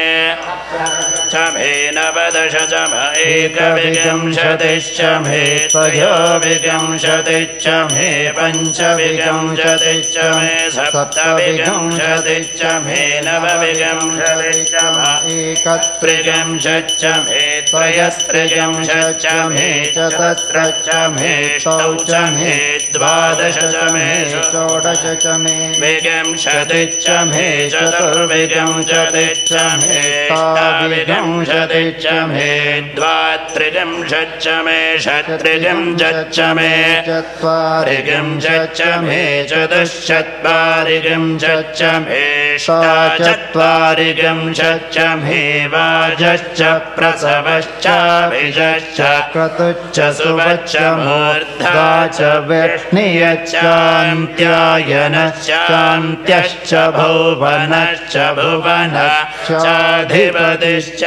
नवदश च मे एकविंशतिश्च मे त्रयोविंशतिश्च मे पञ्चविंशतिश्च मे सप्तविंशतिश्च मे नवविंशतिश्च मे एकत्रिंशच्च मे त्रयस्त्रिंशच्च मे चतस्रच्च मे षष्टौ च मे द्वादश च मे षोडश च मे विंशतिश्च मे चतुर्विंशतिश्च मे अष्टाविंशतिश्च मे द्वात्रिंशच्च मे षट्त्रिंशच्च मे चत्वारिंशच्च मे चतुश्चत्वारिंशच्च मे षट्चत्वारिंशच्च मे वाजश्च प्रसवश्च विजश्च क्रतुश्च सुवच्च मूर्धा च वैष्ण्यश्चान्त्यायनश्चान्त्यश्च भुवनश्च भुवनश्चाधिपतिश्च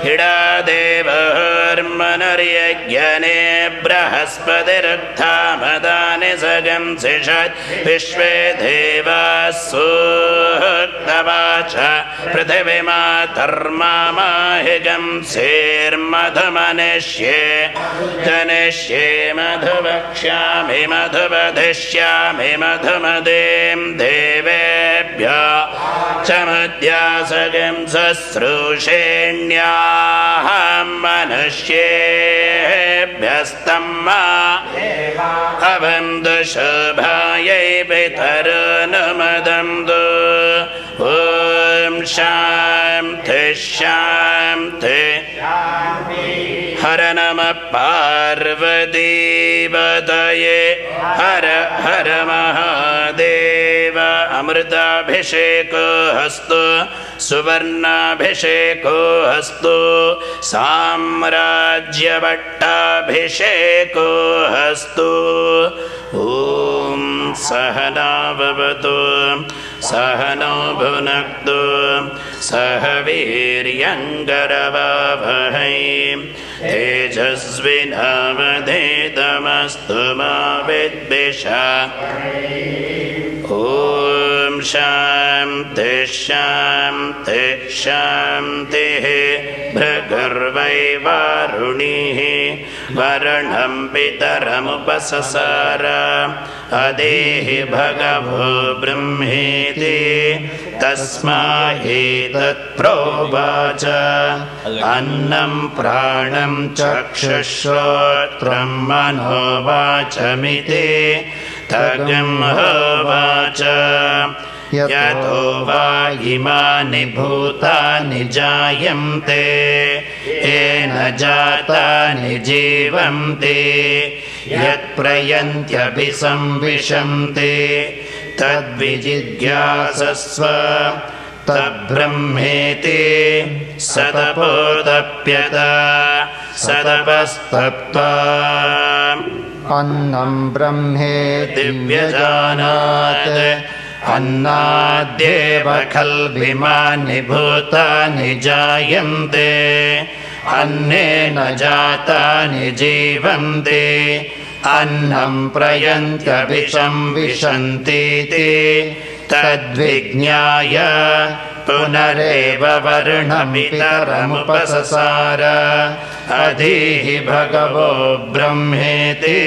हिडादेवर्मनर्यज्ञने बृहस्पतिरुक्थामदानि सगंसिषत् विश्वे देवासुक्तवाच पृथिवीमातर्मामाहिगं सेर्मधुमनिष्ये जनिष्ये मधुवक्ष्यामि मधुवधिष्यामि मधुमदें देवेभ्यो च मद्यासगं सस्रुषेण्याः मनुष्येभ्यस्तम्मा अवं दुशुभायै पितरनुमदन्तु ॐ शान्ति शान्ति हर नमः पार्वतीपतये हर हर महादेव अमृताभिषेको हस्तु सुवर्णाभिषेको हस्तु साम्राज्यभट्टाभिषेको हस्तु ॐ सहना भवतु सहनो भुनक्तु सह वीर्यङ्करवावहै तेजस्विनावधीतमस्तु मा विद्विषावहै ॐ शान्ति शान्ति शान्तिः भृगर्वै वारुणिः वरुणं पितरमुपससार अदेहि भगवो ब्रह्मेति तस्मादेतत्प्रोवाच अन्नं प्राणं चक्षुश्रोत्रं मनोवाचमिति तगम्होवाच यतो वा इमानि भूतानि जायन्ते येन जातानि जीवन्ति यत्प्रयन्त्यभिसंविशन्ति तद्विजिज्ञासस्व तद्ब्रह्मेति सतपोतप्यत सतपस्तप्त्वा अन्नं ब्रह्मेति दिव्यजानात् अन्नाद्येव खल्विमानि भूतानि जायन्ते अन्नेन जातानि जीवन्ति अन्नं प्रयन्त्यभिसंविशन्तीति तद्विज्ञाय पुनरेव वर्णमितरमुपससार अधीहि भगवो ब्रह्मेति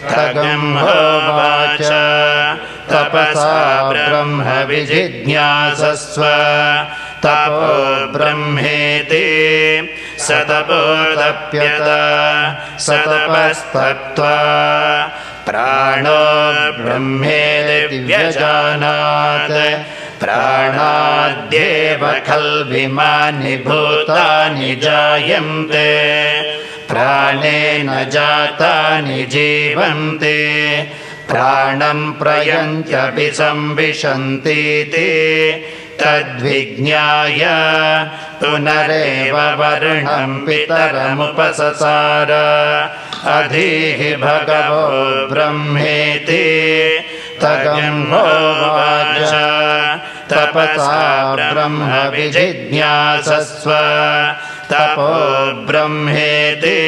तगम्होवाच तपसा ब्रह्म विजिज्ञासस्व तपो ब्रह्मेति स तपोतप्यत स तपस्तप्त्वा प्राणो ब्रह्मेति व्यजानात् प्राणाद्येव खल्विमानि भूतानि जायन्ते प्राणेन जातानि जीवन्ति प्राणं प्रयन्त्यपि संविशन्तीति तद्विज्ञाय पुनरेव वर्णं पितरमुपससार अधीः भगवो ब्रह्मेति तगम्होवाच तपसा ब्रह्म विजिज्ञासस्व तपो ब्रह्मेति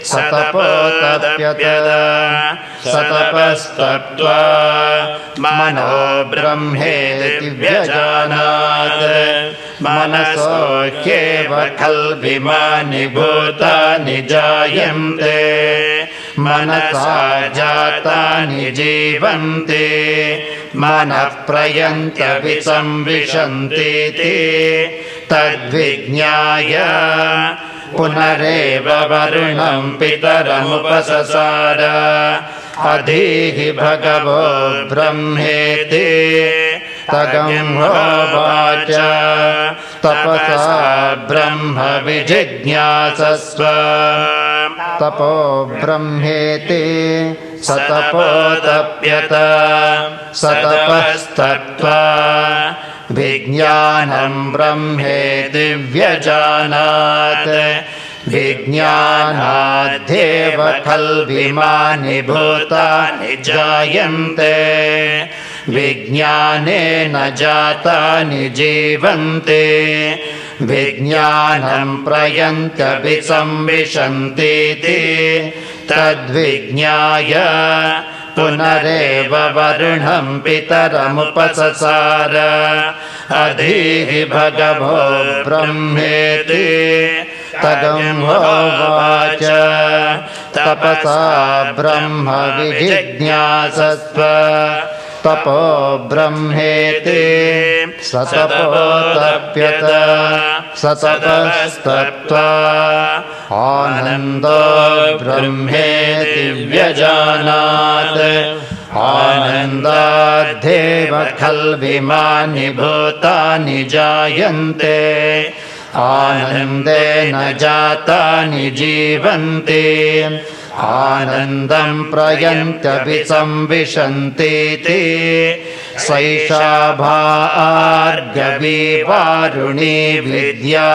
स तपोतप्यत स तपस्तप्त्वा मनो ब्रह्मेति व्यजानात् मनसो ह्येव खल्विमानि भूतानि जायन्ते मनसा जातानि जीवन्ति मनः प्रयन्त्यपि संविशन्तीति तद्विज्ञाय पुनरेव वरुणं पितरमुपससार अधीः भगवो ब्रह्मेति तगम्होवाच तपसा ब्रह्म विजिज्ञासस्व तपो ब्रह्मेति स तपोतप्यत स तपस्तप्त्वा विज्ञानं ब्रह्मेति व्यजानात् विज्ञानाद्येव खल्विमानि भूतानि जायन्ते विज्ञानेन जातानि जीवन्ते विज्ञानं प्रयन्त्यपि संविशन्तीति तद्विज्ञाय पुनरेव वरुणं पितरमुपससार अधीः भगवो ब्रह्मेति तगम्होवाच तपसा ब्रह्म विजिज्ञासस्व तपो ब्रह्मेति स तपोतप्यत स तपस्तप्त्वा आनन्दो ब्रह्मेति व्यजानात् आनन्दाद्येव खल्विमानि भूतानि जायन्ते आनन्देन जातानि जीवन्ति आनन्दं प्रयन्त्यपि संविशन्तीति सैषा भार्गवी वारुणी विद्या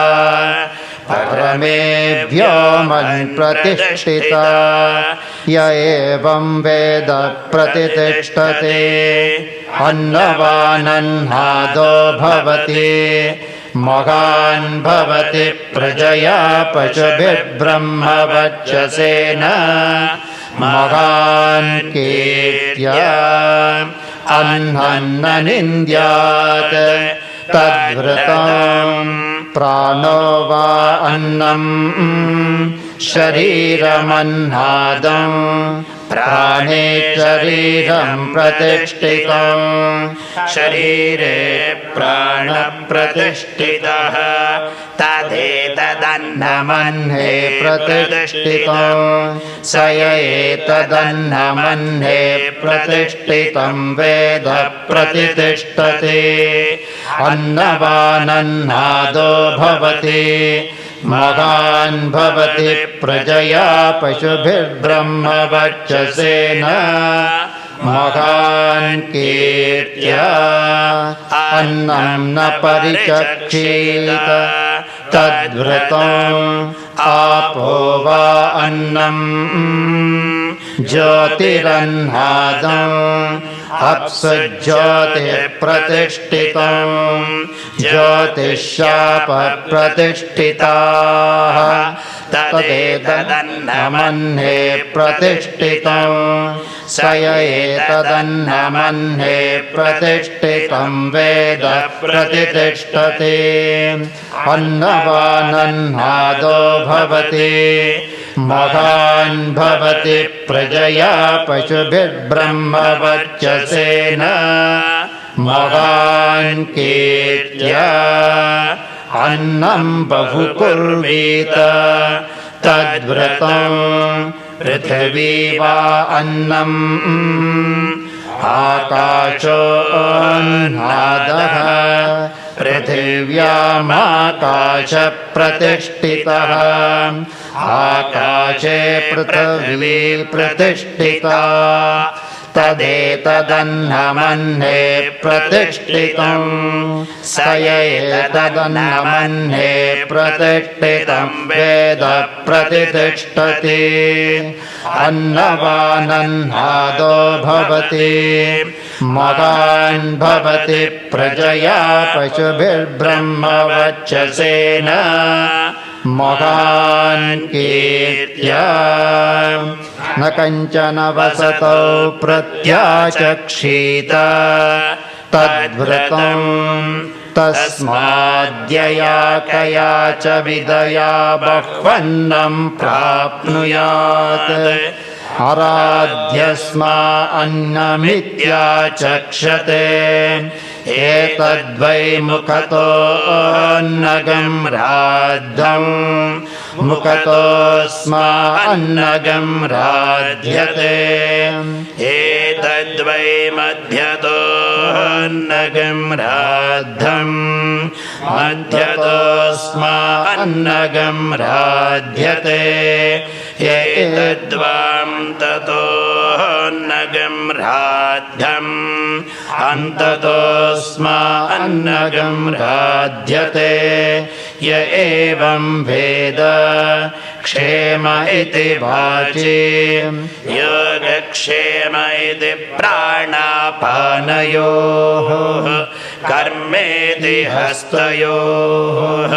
परमेभ्यो मन्प्रतिष्ठिता य एवं वेद प्रतिष्ठते अन्नवानन्नादो भवति महान् भवति प्रजया पशुभिर्ब्रह्मवर्चसेन महान् कीर्त्या अह्नन्न निन्द्यात् तद्वृतं प्राणो वा अन्नम् शरीरमन्नादं प्राणे शरीरं प्रतिष्ठितं शरीरे प्राणप्रतिष्ठितः तदेतदन्नमन्ये प्रतिष्ठितं स य एतदन्नमन्ये प्रतिष्ठितं वेद प्रतिष्ठते अन्नवानन्नादो भवति महान् भवति प्रजया पशुभिर्ब्रह्मवर्चसेन महान् कीर्त्या अन्नं न परिचक्षेत तद्व्रतम् आपो वा अन्नं ज्योतिरन्नादम् अप्सु ज्योतिप्रतिष्ठितं ज्योतिषापप्रतिष्ठिताः तदेतदन्नमन्ये प्रतिष्ठितं स य एतदन्नमन्ये प्रतिष्ठितं वेद प्रतिष्ठते अन्नवानन्नादो भवति महान् भवति प्रजया पशुभिर्ब्रह्मवर्चसेन महान् कीर्त्या अन्नं बहुकुर्वीत तद्व्रतं पृथिवी वा अन्नम् आकाशोऽन्नादः पृथिव्यामाकाशप्रतिष्ठितः आकाशे पृथिवी प्रतिष्ठिता तदेतदन्नमन्ये प्रतिष्ठितं स एतदन्नमन्ये प्रतिष्ठितं वेद प्रतिष्ठति अन्नवानन्नादो भवति महान् भवति प्रजया पशुभिर्ब्रह्मवर्चसेन महान् कीर्त्या न कञ्चन वसतो प्रत्याचक्षीत तद्व्रतं तस्माद्यया कया च विदया बह्वन्नं प्राप्नुयात् आराध्यस्मा अन्नमित्याचक्षते एतद्वै मुखतोऽन्नगं राद्धम् मुखतोऽस्मा अन्नगं राध्यते एतद्वै मध्यतोऽन्नगं राद्धम् मध्यतोऽस्मा अन्नगं राध्यते एतद्वान्ततोऽन्नगं राध्यम् अन्ततोऽस्मा अन्नगं राध्यते य एवं वेद क्षेम इति वाचि योगक्षेम इति प्राणापानयोः कर्मेति हस्तयोः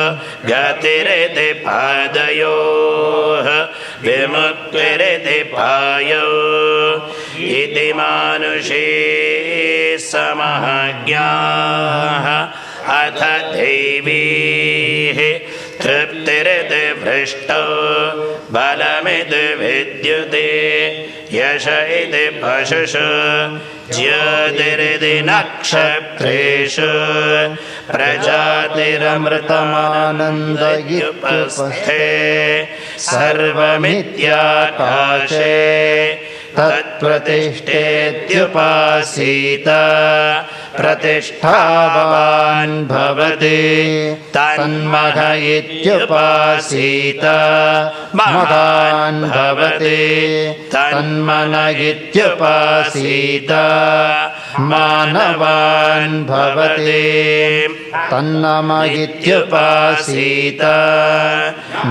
गतिरिति पादयोः विमुक्तिरिति पायो इति मानुषे समज्ञाः अथ दैवीः तृप्तिरिति भृष्टो बलमिति विद्युते यश इति पशुषु ज्योतिरिति नक्षत्रेषु प्रजातिरमृतमानन्दयुपस्थे सर्वमित्याकाशे तत्प्रतिष्ठेत्युपासीत प्रतिष्ठावान् भवति तन्मह इत्युपासीत महान् भवति तन्मन इत्युपासीत मानवान् भवति तन्नम इत्युपासीत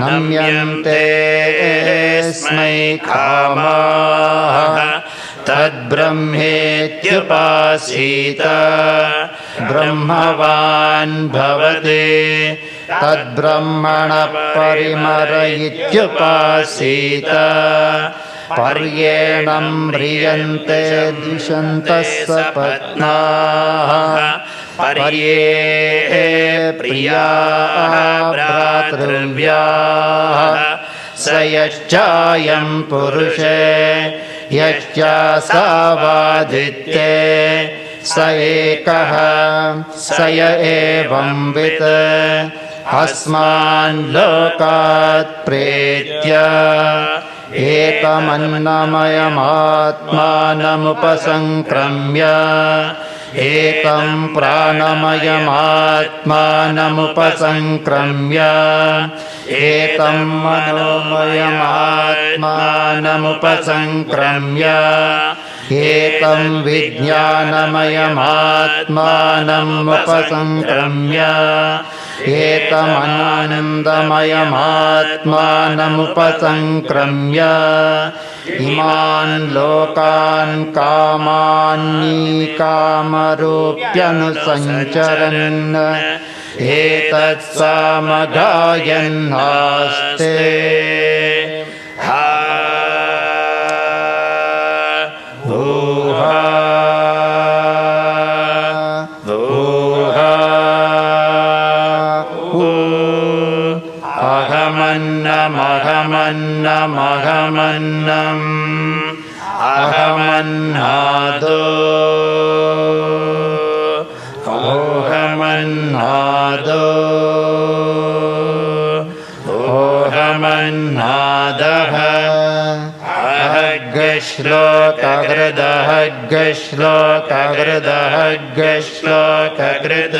नम्यन्ते स्मै कामाः तद्ब्रह्मेत्युपासीत ब्रह्मवान् भवति तद्ब्रह्मण परिमर इत्युपासीत पर्येणं म्रियन्ते द्विषन्तः सपत्नाः पर्ये प्रिया भ्रातृव्याः स यश्चायं पुरुषे यश्चासावादित्ये स एकः स य एवंवित् अस्मान् लोकात् प्रेत्य एकमन्नमयमात्मानमुपसङ्क्रम्य एकं प्राणमयमात्मानमुपसङ्क्रम्य एकं मनोमयमात्मानमुपसङ्क्रम्य एकं विज्ञानमयमात्मानमुपसङ्क्रम्य एकमानन्दमयमात्मानमुपसङ्क्रम्य इमान् लोकान् कामान्नीकामरूप्यनुसञ्चरन् एतत्सामगायन्नास्ते अहमन्नमहमन्नम् अहमन्नादो ओहमन्नादो ओहमन्नादः श्लोककृदहग्श्लोककृदहग्श्लोककृद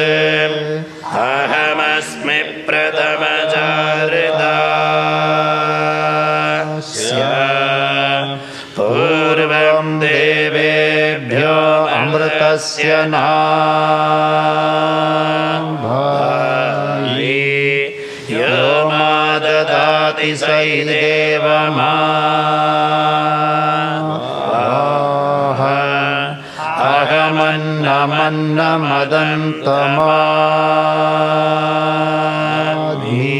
अहमस्मि प्रथमजारिदास्य पूर्वं देवेभ्यो अमृतस्य नाभायि यो मा ददाति स देवमा अहमन्नमन्नमदन्तमाधि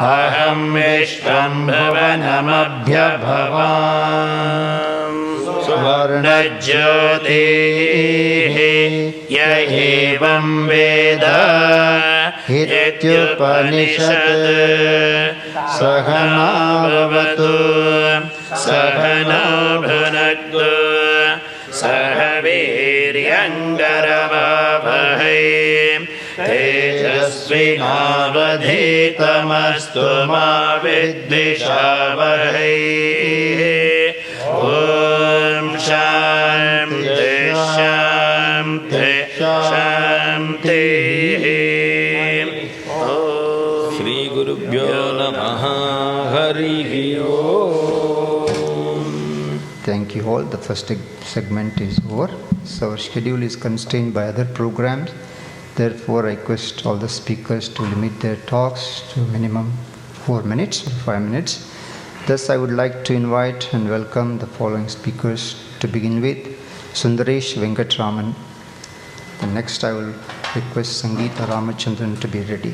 अहं विश्वं भुवनमभ्यभवाम् सुवर्णज्योतिः य एवं वेद इत्युपनिषत् सहना भवतु सहना भुनक्तु सह वीर्यङ्करवावहै तेजस्विनावधीतमस्तु मा विद्विषावहै ॐ शान्ति शान्ति शान्तिः श्रीगुरुभ्यो नमः हरिः ओम्. Thank you all. The first segment is over. So our schedule is constrained by other programs. Therefore, I request all the speakers to limit their talks to minimum 4 minutes or 5 minutes. Thus, I would like to invite and welcome the following speakers to begin with. Sundaresh Venkatraman. And next, I will request Sangeeta Ramachandran to be ready.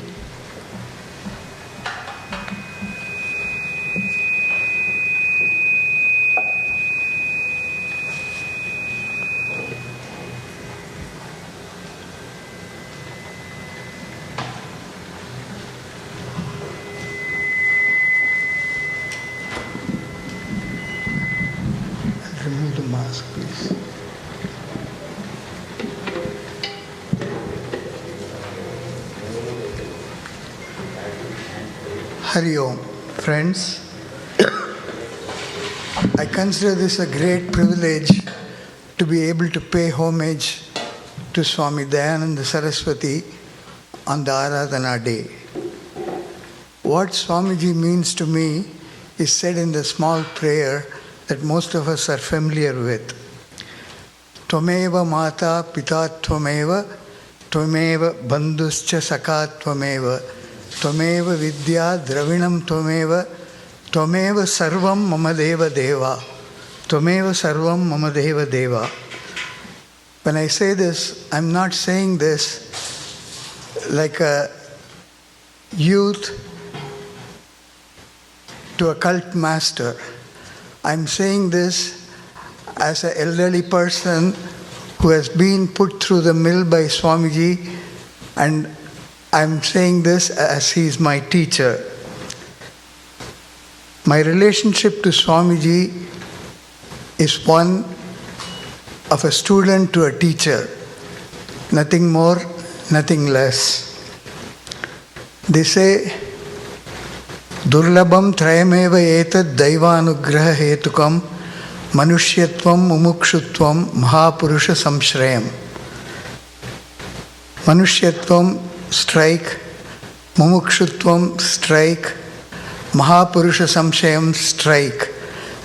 Remove the mask, please. Hari Om. Friends, I consider this a great privilege to be able to pay homage to Swami Dayananda Saraswati on the Aradhana Day. What Swamiji means to me is said in the small prayer that most of us are familiar with. Tvameva mata pita tvameva, tvameva bandhuscha saka tvameva, tvameva vidya dravinam tvameva, tvameva sarvam mama deva deva, tvameva sarvam mama deva deva. When I say this, I'm not saying this like a youth to a cult master. I'm saying this as an elderly person who has been put through the mill by Swamiji, and I'm saying this as he is my teacher. My relationship to Swamiji is one of a student to a teacher. Nothing more, nothing less. They say, Durlabham trayameva etad daivanugraha hetukam manushyatvam mumukshutvam mahapurusha samshrayam. Manushyatvam, strike, mumukshutvam, strike, mahapurusha samshrayam, strike.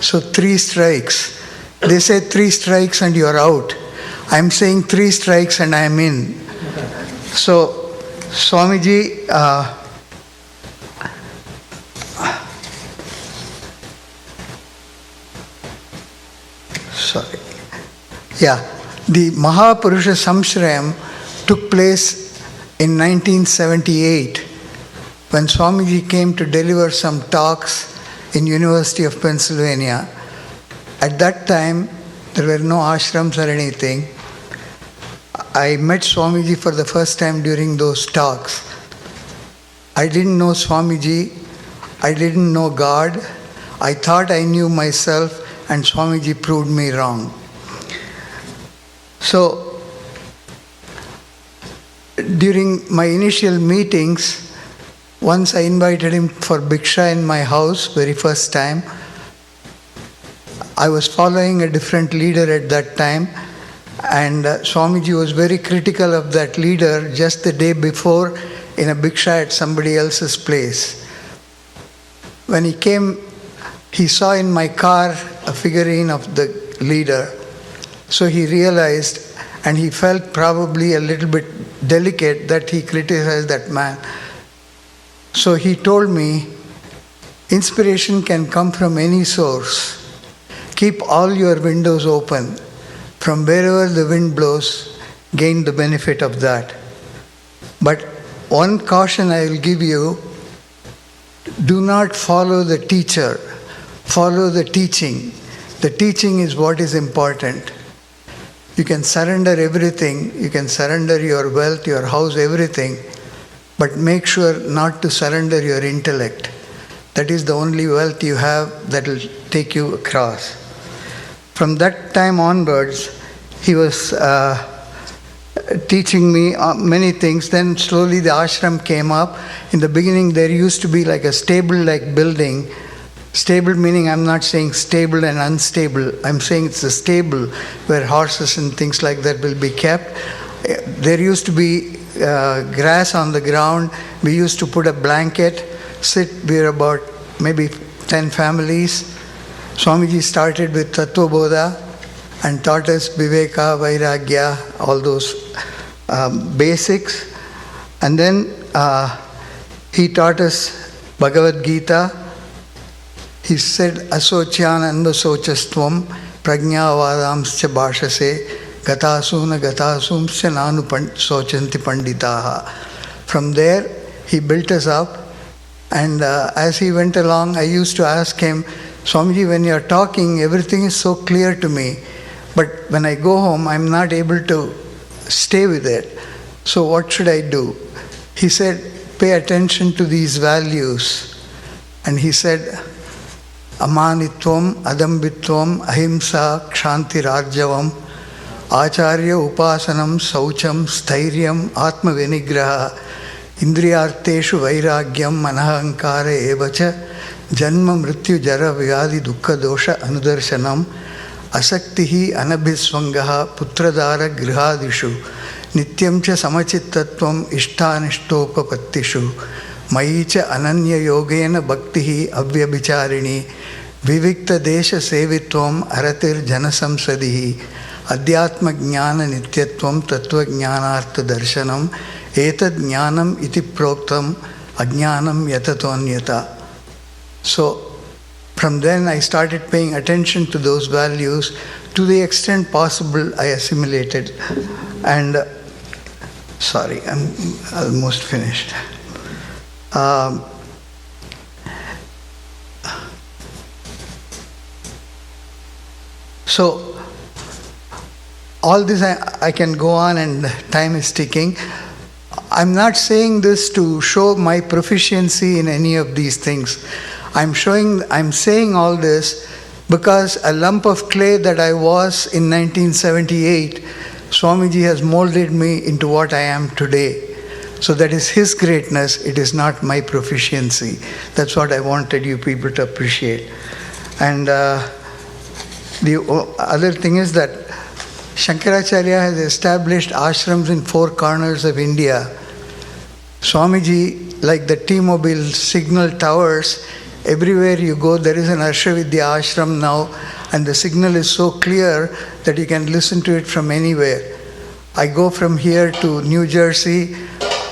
So 3 strikes. They say 3 strikes and you're out. I'm saying 3 strikes and I'm in. So Swamiji, the Mahapurusha Samshrayam took place in 1978 when Swamiji came to deliver some talks in University of Pennsylvania. At that time, there were no ashrams or anything. I met Swamiji for the first time during those talks. I didn't know Swamiji. I didn't know God. I thought I knew myself, and Swamiji proved me wrong. So, during my initial meetings, once I invited him for Bhiksha in my house, very first time. I was following a different leader at that time, and Swamiji was very critical of that leader just the day before in a Bhiksha at somebody else's place. When he came, he saw in my car a figurine of the leader. So he realized, and he felt probably a little bit delicate that he criticized that man. So he told me, inspiration can come from any source. Keep all your windows open. From wherever the wind blows, gain the benefit of that. But one caution I will give you, do not follow the teacher. Follow the teaching. The teaching is what is important. You can surrender everything. You can surrender your wealth, your house, everything. But make sure not to surrender your intellect. That is the only wealth you have that will take you across. From that time onwards, he was teaching me many things. Then slowly the ashram came up. In the beginning, there used to be like a stable-like building. Stable meaning I'm not saying stable and unstable. I'm saying it's a stable where horses and things like that will be kept. There used to be grass on the ground. We used to put a blanket, sit. We were about maybe 10 families. Swamiji started with Tattva Bodha and taught us Viveka, Vairagya, all those basics. And then he taught us Bhagavad Gita. He said, Asocyananda sochastvam prajnavadamscha bhashase gatasuna gatasumscha nanu sochanti panditaha. From there, he built us up. And as he went along, I used to ask him, Swamiji, when you're talking, everything is so clear to me. But when I go home, I'm not able to stay with it. So what should I do? He said, pay attention to these values. And he said, Amanitvam, Adambitvam, Ahimsa, Kshantirarjavam, Acharya Upasanam, Saucham, Stairyam, Atma Vinigraha, Indriyarteshu Vairagyam, Manahankara Evacha, Janma Mrityu Jara Vyadi Dukkha Dosha Anudarshanam, Asaktihi Anabhiswangaha, Putradara Grihadishu, Nityam cha Samachittatvam, Ishtanishtopapatishu, Maicha Ananya Yogena Bhaktihi Avyabhicharini, Vivikta Desha Sevitvam, Aratir Janasamsadihi, Adhyatma Jnana Nityatvam, Tattva Jnanartha Darshanam, Etad Jnanam iti proktam, Ajnanam yatatonyata. So, from then I started paying attention to those values to the extent possible. I assimilated. And, sorry, I'm almost finished. So, all this I can go on and time is ticking. I'm not saying this to show my proficiency in any of these things. I'm saying all this because a lump of clay that I was in 1978, Swamiji has molded me into what I am today. So that is his greatness, it is not my proficiency. That's what I wanted you people to appreciate. And the other thing is that Shankaracharya has established ashrams in 4 corners of India. Swamiji, like the T-Mobile signal towers, everywhere you go there is an Harshavidya ashram now, and the signal is so clear that you can listen to it from anywhere. I go from here to New Jersey,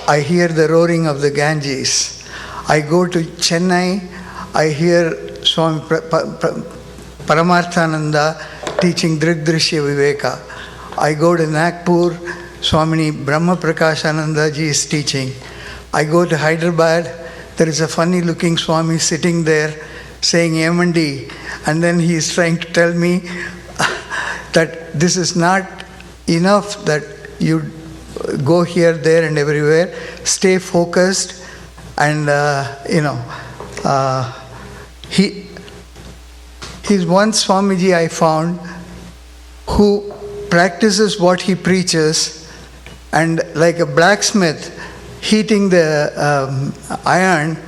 I hear the roaring of the Ganges. I go to Chennai, I hear Swami Paramarthananda teaching Drigdrishya Viveka. I go to Nagpur, Swamini Brahma Prakashananda ji is teaching. I go to Hyderabad, there is a funny looking Swami sitting there saying MD, and then he is trying to tell me that this is not enough, that you go here, there and everywhere, stay focused, and He's one Swamiji I found who practices what he preaches, and like a blacksmith heating the iron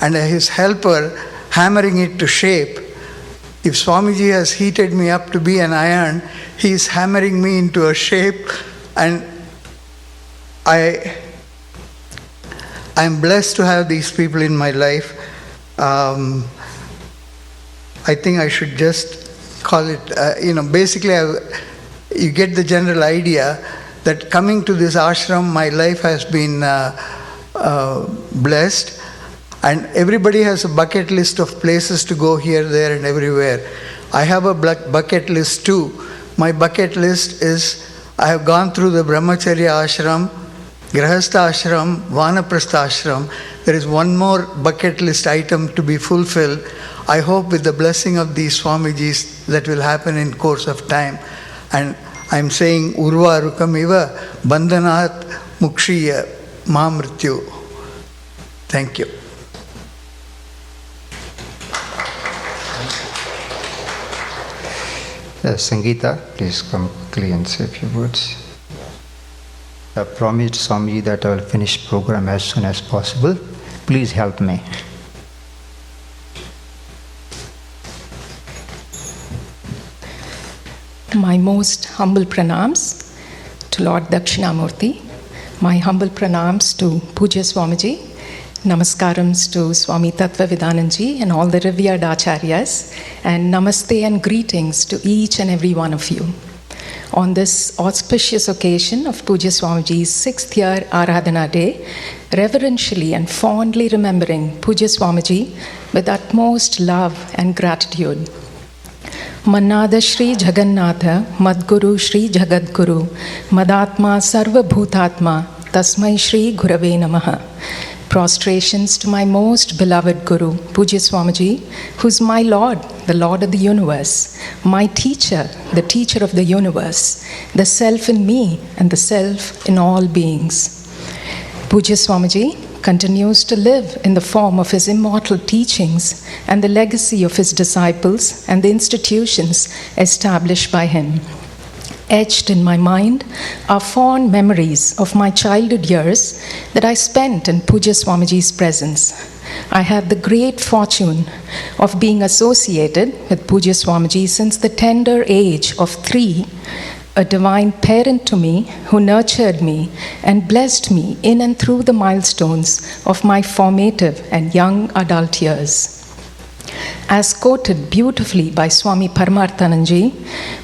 and his helper hammering it to shape. If Swamiji has heated me up to be an iron, he is hammering me into a shape, and I'm blessed to have these people in my life. I think I should just call it, basically you get the general idea that coming to this ashram, my life has been blessed, and everybody has a bucket list of places to go here, there and everywhere. I have a bucket list too. My bucket list is, I have gone through the Brahmacharya ashram, Grahastha ashram, Vanaprastha ashram. There is one more bucket list item to be fulfilled. I hope with the blessing of these Swamijis that will happen in course of time. And I'm saying Urva Rukamiva Bandhanat Mukshiya Mamrityu. Thank you. Sangeeta, please come quickly and say a few words. I promised Swamiji that I will finish program as soon as possible. Please help me. My most humble pranams to Lord Dakshinamurti. My humble pranams to Pujya Swamiji. Namaskarams to Swami Tattvavidananji and all the revered acharyas. And namaste and greetings to each and every one of you. On this auspicious occasion of Pujya Swamiji's 6th year Aradhana Day, reverentially and fondly remembering Pujya Swamiji with utmost love and gratitude. Mannada Shri Jagannatha, Madguru Shri Jagadguru, Madatma Sarva Bhutatma, Tasmai Shri Gurave Namaha. Prostrations to my most beloved Guru, Pujya Swamiji, who's my Lord, the Lord of the universe, my teacher, the teacher of the universe, the self in me and the self in all beings. Pujya Swamiji continues to live in the form of his immortal teachings and the legacy of his disciples and the institutions established by him. Etched in my mind are fond memories of my childhood years that I spent in Pujya Swamiji's presence. I had the great fortune of being associated with Pujya Swamiji since the tender age of 3, a divine parent to me who nurtured me and blessed me in and through the milestones of my formative and young adult years. As quoted beautifully by Swami Paramarthananji,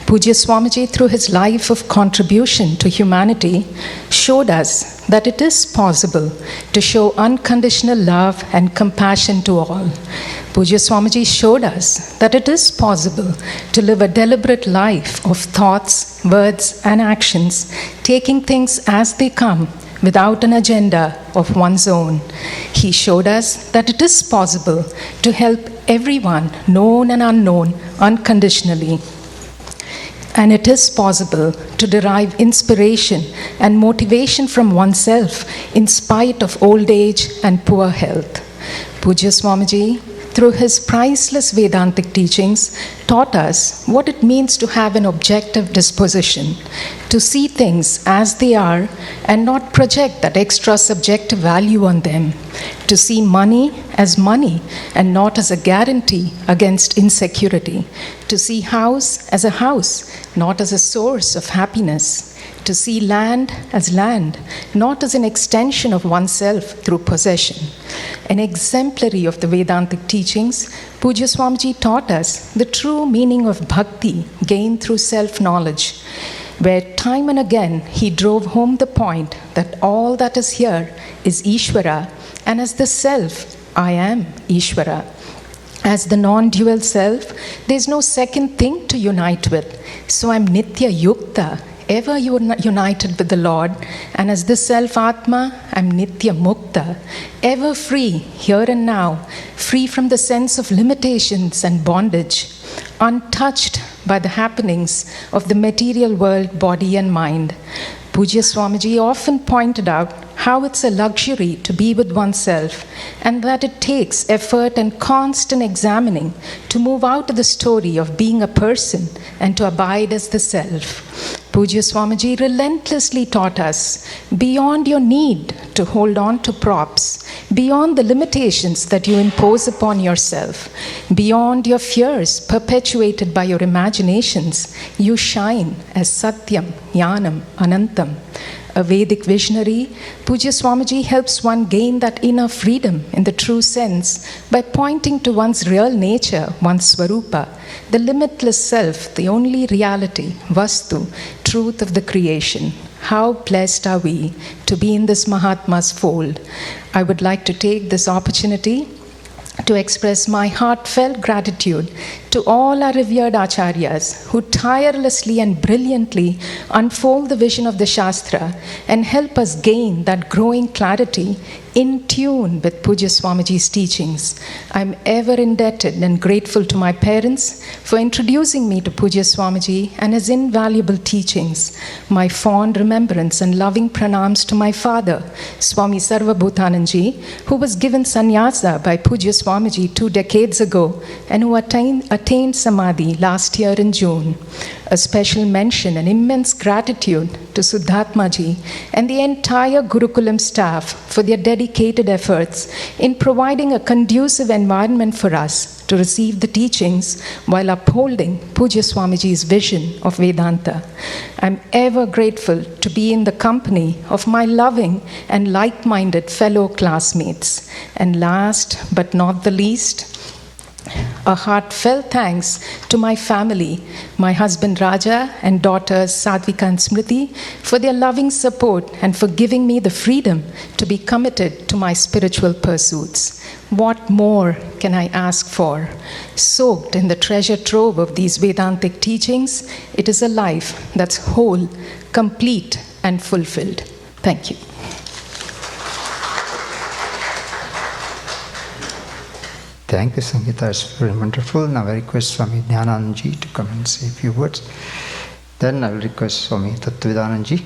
Pujya Swamiji, through his life of contribution to humanity, showed us that it is possible to show unconditional love and compassion to all. Pujya Swamiji showed us that it is possible to live a deliberate life of thoughts, words, and actions, taking things as they come without an agenda of one's own. He showed us that it is possible to help everyone, known and unknown, unconditionally. And it is possible to derive inspiration and motivation from oneself in spite of old age and poor health. Pujya Swamiji, through his priceless Vedantic teachings, taught us what it means to have an objective disposition, to see things as they are and not project that extra subjective value on them, to see money as money and not as a guarantee against insecurity, to see house as a house, not as a source of happiness, to see land as land, not as an extension of oneself through possession. An exemplary of the Vedantic teachings, Pujya Swamiji taught us the true meaning of bhakti gained through self-knowledge, where time and again he drove home the point that all that is here is Ishvara, and as the self, I am Ishvara. As the non-dual self, there is no second thing to unite with, so I'm Nitya Yukta, ever united with the Lord, and as the self-Atma, I'm Nitya Mukta, ever free here and now, free from the sense of limitations and bondage, untouched by the happenings of the material world, body and mind. Pujya Swamiji often pointed out how it's a luxury to be with oneself and that it takes effort and constant examining to move out of the story of being a person and to abide as the self. Pujya Swamiji relentlessly taught us, beyond your need to hold on to props, beyond the limitations that you impose upon yourself, beyond your fears perpetuated by your imaginations, you shine as Satyam, Jnanam, Anantam. A Vedic visionary, Pujya Swamiji helps one gain that inner freedom in the true sense by pointing to one's real nature, one's Swarupa, the limitless self, the only reality, Vastu, truth of the creation. How blessed are we to be in this Mahatma's fold. I would like to take this opportunity to express my heartfelt gratitude to all our revered acharyas who tirelessly and brilliantly unfold the vision of the Shastra and help us gain that growing clarity in tune with Pujya Swamiji's teachings. I'm ever indebted and grateful to my parents for introducing me to Pujya Swamiji and his invaluable teachings. My fond remembrance and loving pranams to my father, Swami Sarvabhutananji, who was given sannyasa by Pujya Swamiji 2 decades ago and who attained Samadhi last year in June. A special mention and immense gratitude to Suddhatmaji and the entire Gurukulam staff for their dedicated efforts in providing a conducive environment for us to receive the teachings while upholding Pujya Swamiji's vision of Vedanta. I'm ever grateful to be in the company of my loving and like-minded fellow classmates. And last but not the least, a heartfelt thanks to my family, my husband Raja and daughters Sadvika and Smriti, for their loving support and for giving me the freedom to be committed to my spiritual pursuits. What more can I ask for? Soaked in the treasure trove of these Vedantic teachings, it is a life that's whole, complete, and fulfilled. Thank you. Thank you, Sangeeta. It's very wonderful. Now I request Swami Dhyananandji to come and say a few words. Then I will request Swami Tattvavidananji.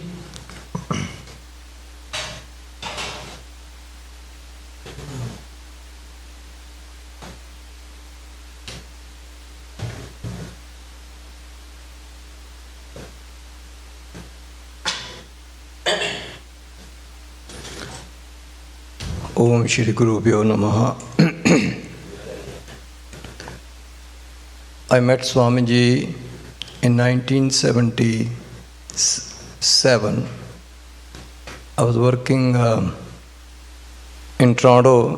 Om Shri Gurubhyo Namaha. I met Swamiji in 1977. I was working in Toronto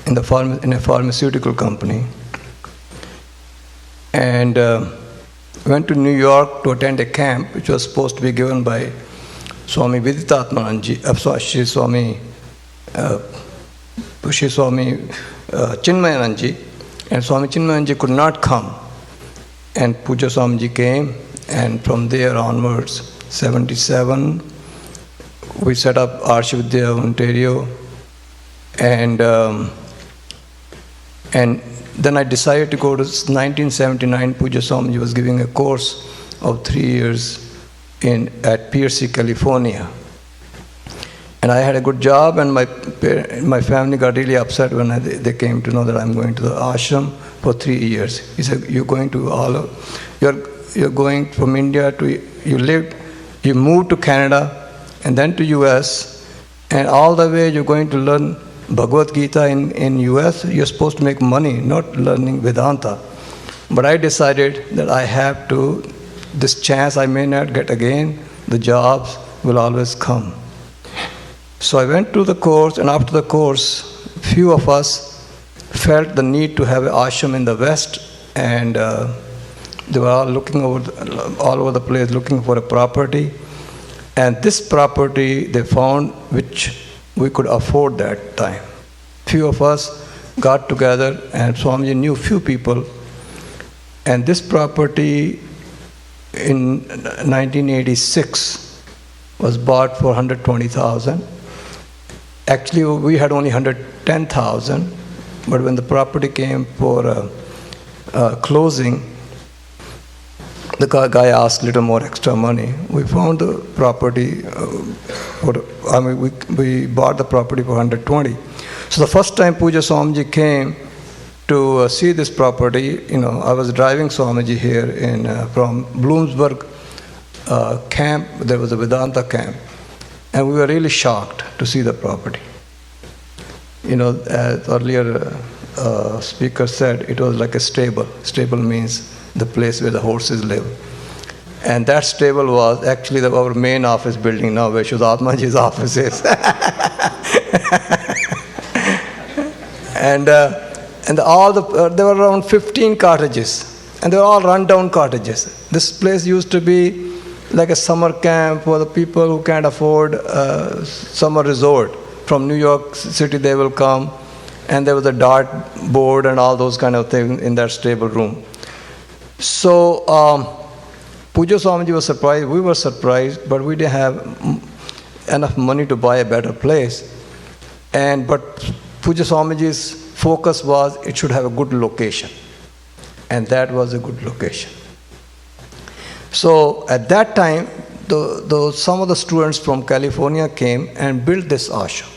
in a pharmaceutical company, and went to New York to attend a camp which was supposed to be given by Swami Viditatmananji, Shri Swami Chinmayananji. And Swami Chinmayanji could not come, and Pujya Swamiji came, and from there onwards, 77, we set up Arshvidya Ontario, and then I decided to go to 1979. Pujya Swamiji was giving a course of 3 years at Pierce, California. And I had a good job, and my family got really upset when they came to know that I'm going to the ashram for 3 years. He said, "You're going to you're going from India to you moved to Canada, and then to US, and all the way you're going to learn Bhagavad Gita in US. You're supposed to make money, not learning Vedanta." But I decided that I have to. This chance I may not get again. The jobs will always come. So I went to the course, and after the course, few of us felt the need to have an ashram in the West, and they were all looking all over the place, looking for a property. And this property they found, which we could afford that time. Few of us got together, and Swamiji knew few people. And this property in 1986 was bought for 120,000. Actually, we had only 110,000, but when the property came for closing, the guy asked a little more extra money. We found the property, we bought the property for 120. So the first time Puja Swamiji came to see this property, I was driving Swamiji here from Bloomsburg camp. There was a Vedanta camp, and we were really shocked to see the property. As earlier speaker said, it was like a stable. Stable means the place where the horses live. And that stable was actually our main office building now, where Shuddhatmaji's office is. And there were around 15 cottages, and they were all run-down cottages. This place used to be like a summer camp for the people who can't afford summer resort. From New York City they will come, and there was a dart board and all those kind of things in that stable room. So Puja Swamiji was surprised, we were surprised, but we didn't have enough money to buy a better place. But Puja Swamiji's focus was it should have a good location, and that was a good location. So at that time, some of the students from California came and built this ashram.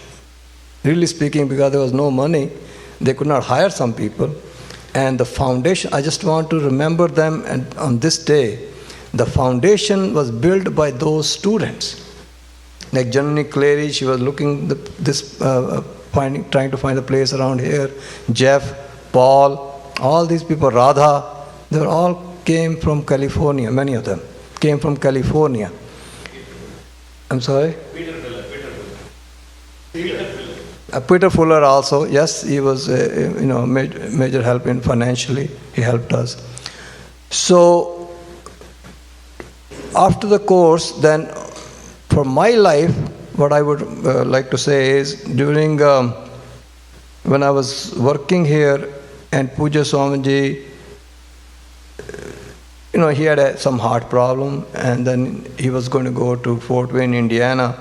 Really speaking, because there was no money, they could not hire some people. And the foundation, I just want to remember them, and on this day, the foundation was built by those students. Like Janani Clary, she was looking trying to find a place around here. Jeff, Paul, all these people, Radha, they were all came from California, many of them came from California. I'm sorry? Peter Fuller also, yes, he was major help in financially, he helped us. So after the course, then for my life, what I would like to say is during when I was working here and Puja Swamiji, he had some heart problem, and then he was going to go to Fort Wayne, Indiana.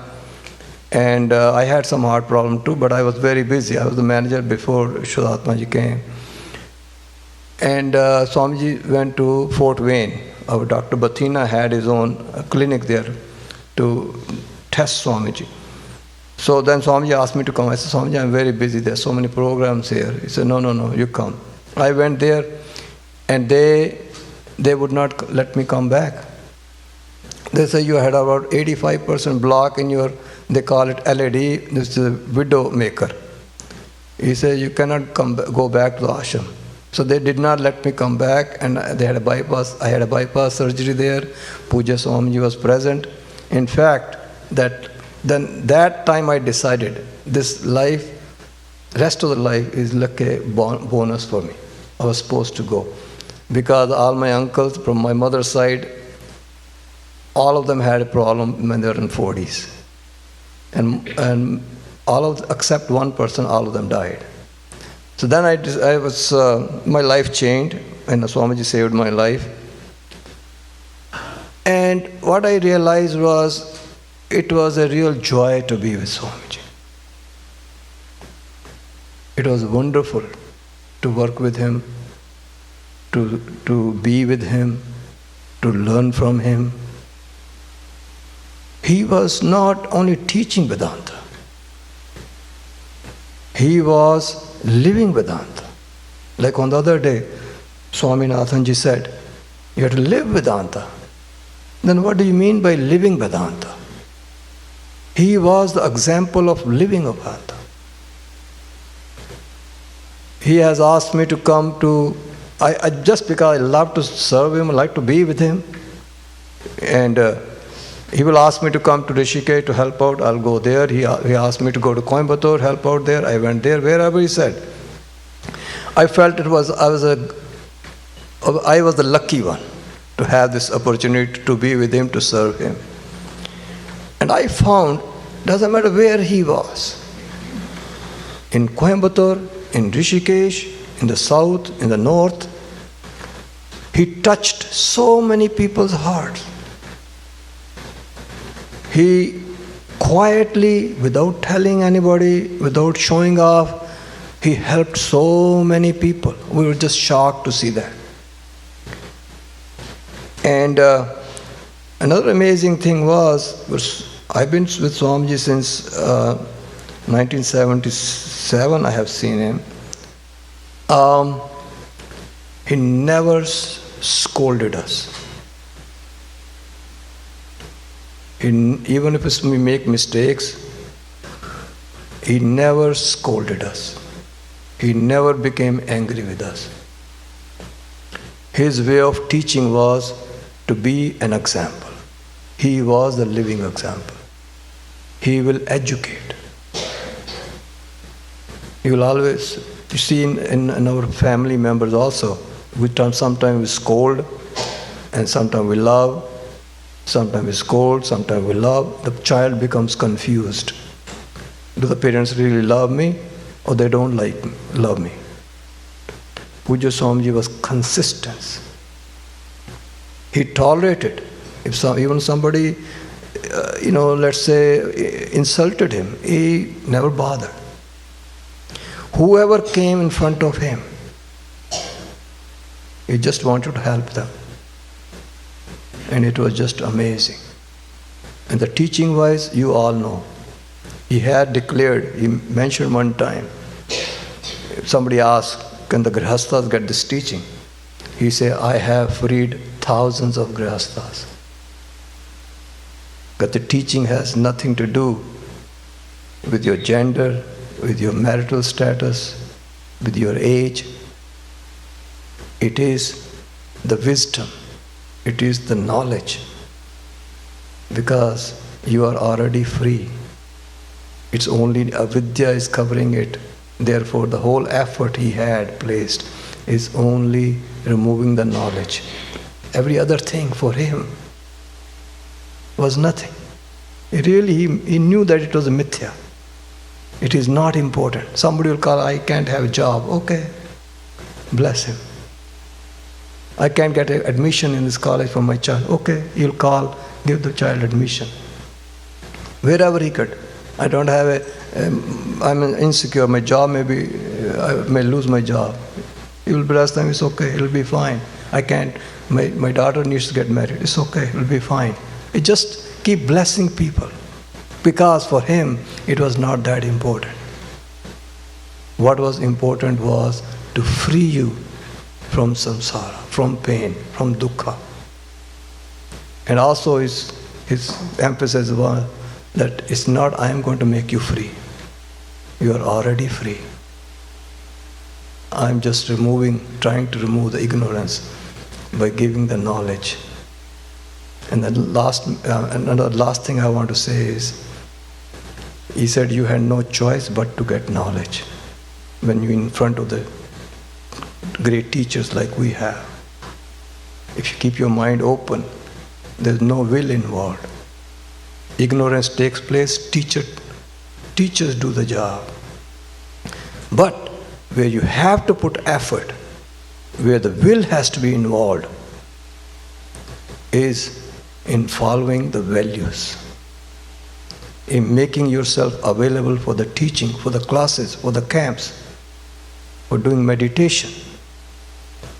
And I had some heart problem too, but I was very busy. I was the manager before Shuddhatmaji came. And Swamiji went to Fort Wayne. Our Dr. Bathina had his own clinic there to test Swamiji. So then Swamiji asked me to come. I said, Swamiji, I'm very busy. There's so many programs here. He said, no, you come. I went there, and they would not let me come back. They said, you had about 85% block in your, they call it LAD, this is a widow maker. He said, you cannot go back to the ashram. So they did not let me come back, and they had a bypass. I had a bypass surgery there. Puja Swamiji was present. In fact, that time I decided this life, rest of the life is like a bonus for me. I was supposed to go. Because all my uncles from my mother's side, all of them had a problem when they were in 40s. And except one person, all of them died. So then my life changed, and Swamiji saved my life. And what I realized was, it was a real joy to be with Swamiji. It was wonderful to work with him, to be with him, to learn from him. He was not only teaching Vedanta, he was living Vedanta. Like on the other day, Swaminathanji said, you have to live Vedanta. Then what do you mean by living Vedanta? He was the example of living Vedanta. He has asked me to come to, just because I love to serve him, I like to be with him. And he will ask me to come to Rishikesh to help out, I'll go there. He asked me to go to Coimbatore, help out there. I went there, wherever he said. I felt I was the lucky one to have this opportunity to be with him, to serve him. And I found, doesn't matter where he was, in Coimbatore, in Rishikesh, in the south, in the north, he touched so many people's hearts. He quietly, without telling anybody, without showing off, he helped so many people. We were just shocked to see that. And another amazing thing was I've been with Swamiji since 1977. I have seen him. He never scolded us. Even if we make mistakes, he never scolded us. He never became angry with us. His way of teaching was to be an example. He was the living example. He will educate. He will always, you see in our family members also, sometimes we scold and sometimes we love, sometimes we scold, sometimes we love. The child becomes confused. Do the parents really love me or they don't love me? Puja Swamiji was consistent. He tolerated. If even somebody, let's say, insulted him, he never bothered. Whoever came in front of him, he just wanted to help them. And it was just amazing. And the teaching wise, you all know. He had declared, he mentioned one time, if somebody asked, can the Grihasthas get this teaching? He said, I have freed thousands of Grihasthas. But the teaching has nothing to do with your gender, with your marital status, with your age. It is the wisdom. It is the knowledge. Because you are already free. It's only avidya is covering it. Therefore, the whole effort he had placed is only removing the knowledge. Every other thing for him was nothing. He knew that it was a mithya. It is not important. Somebody will call, I can't have a job. Okay, bless him. I can't get admission in this college for my child. Okay, you'll call, give the child admission. Wherever he could. I don't have I'm insecure, my job I may lose my job. You will bless them, it's okay, it'll be fine. I can't, my daughter needs to get married, it's okay, it'll be fine. It just keep blessing people. Because for him, it was not that important. What was important was to free you from samsara, from pain, from dukkha. And also his emphasis was that it's not I am going to make you free. You are already free. I'm just trying to remove the ignorance by giving the knowledge. And then another last thing I want to say is, he said you had no choice but to get knowledge when you're in front of the great teachers like we have. If you keep your mind open, there's no will involved. Ignorance takes place, teachers do the job. But where you have to put effort, where the will has to be involved, is in following the values, in making yourself available for the teaching, for the classes, for the camps, for doing meditation.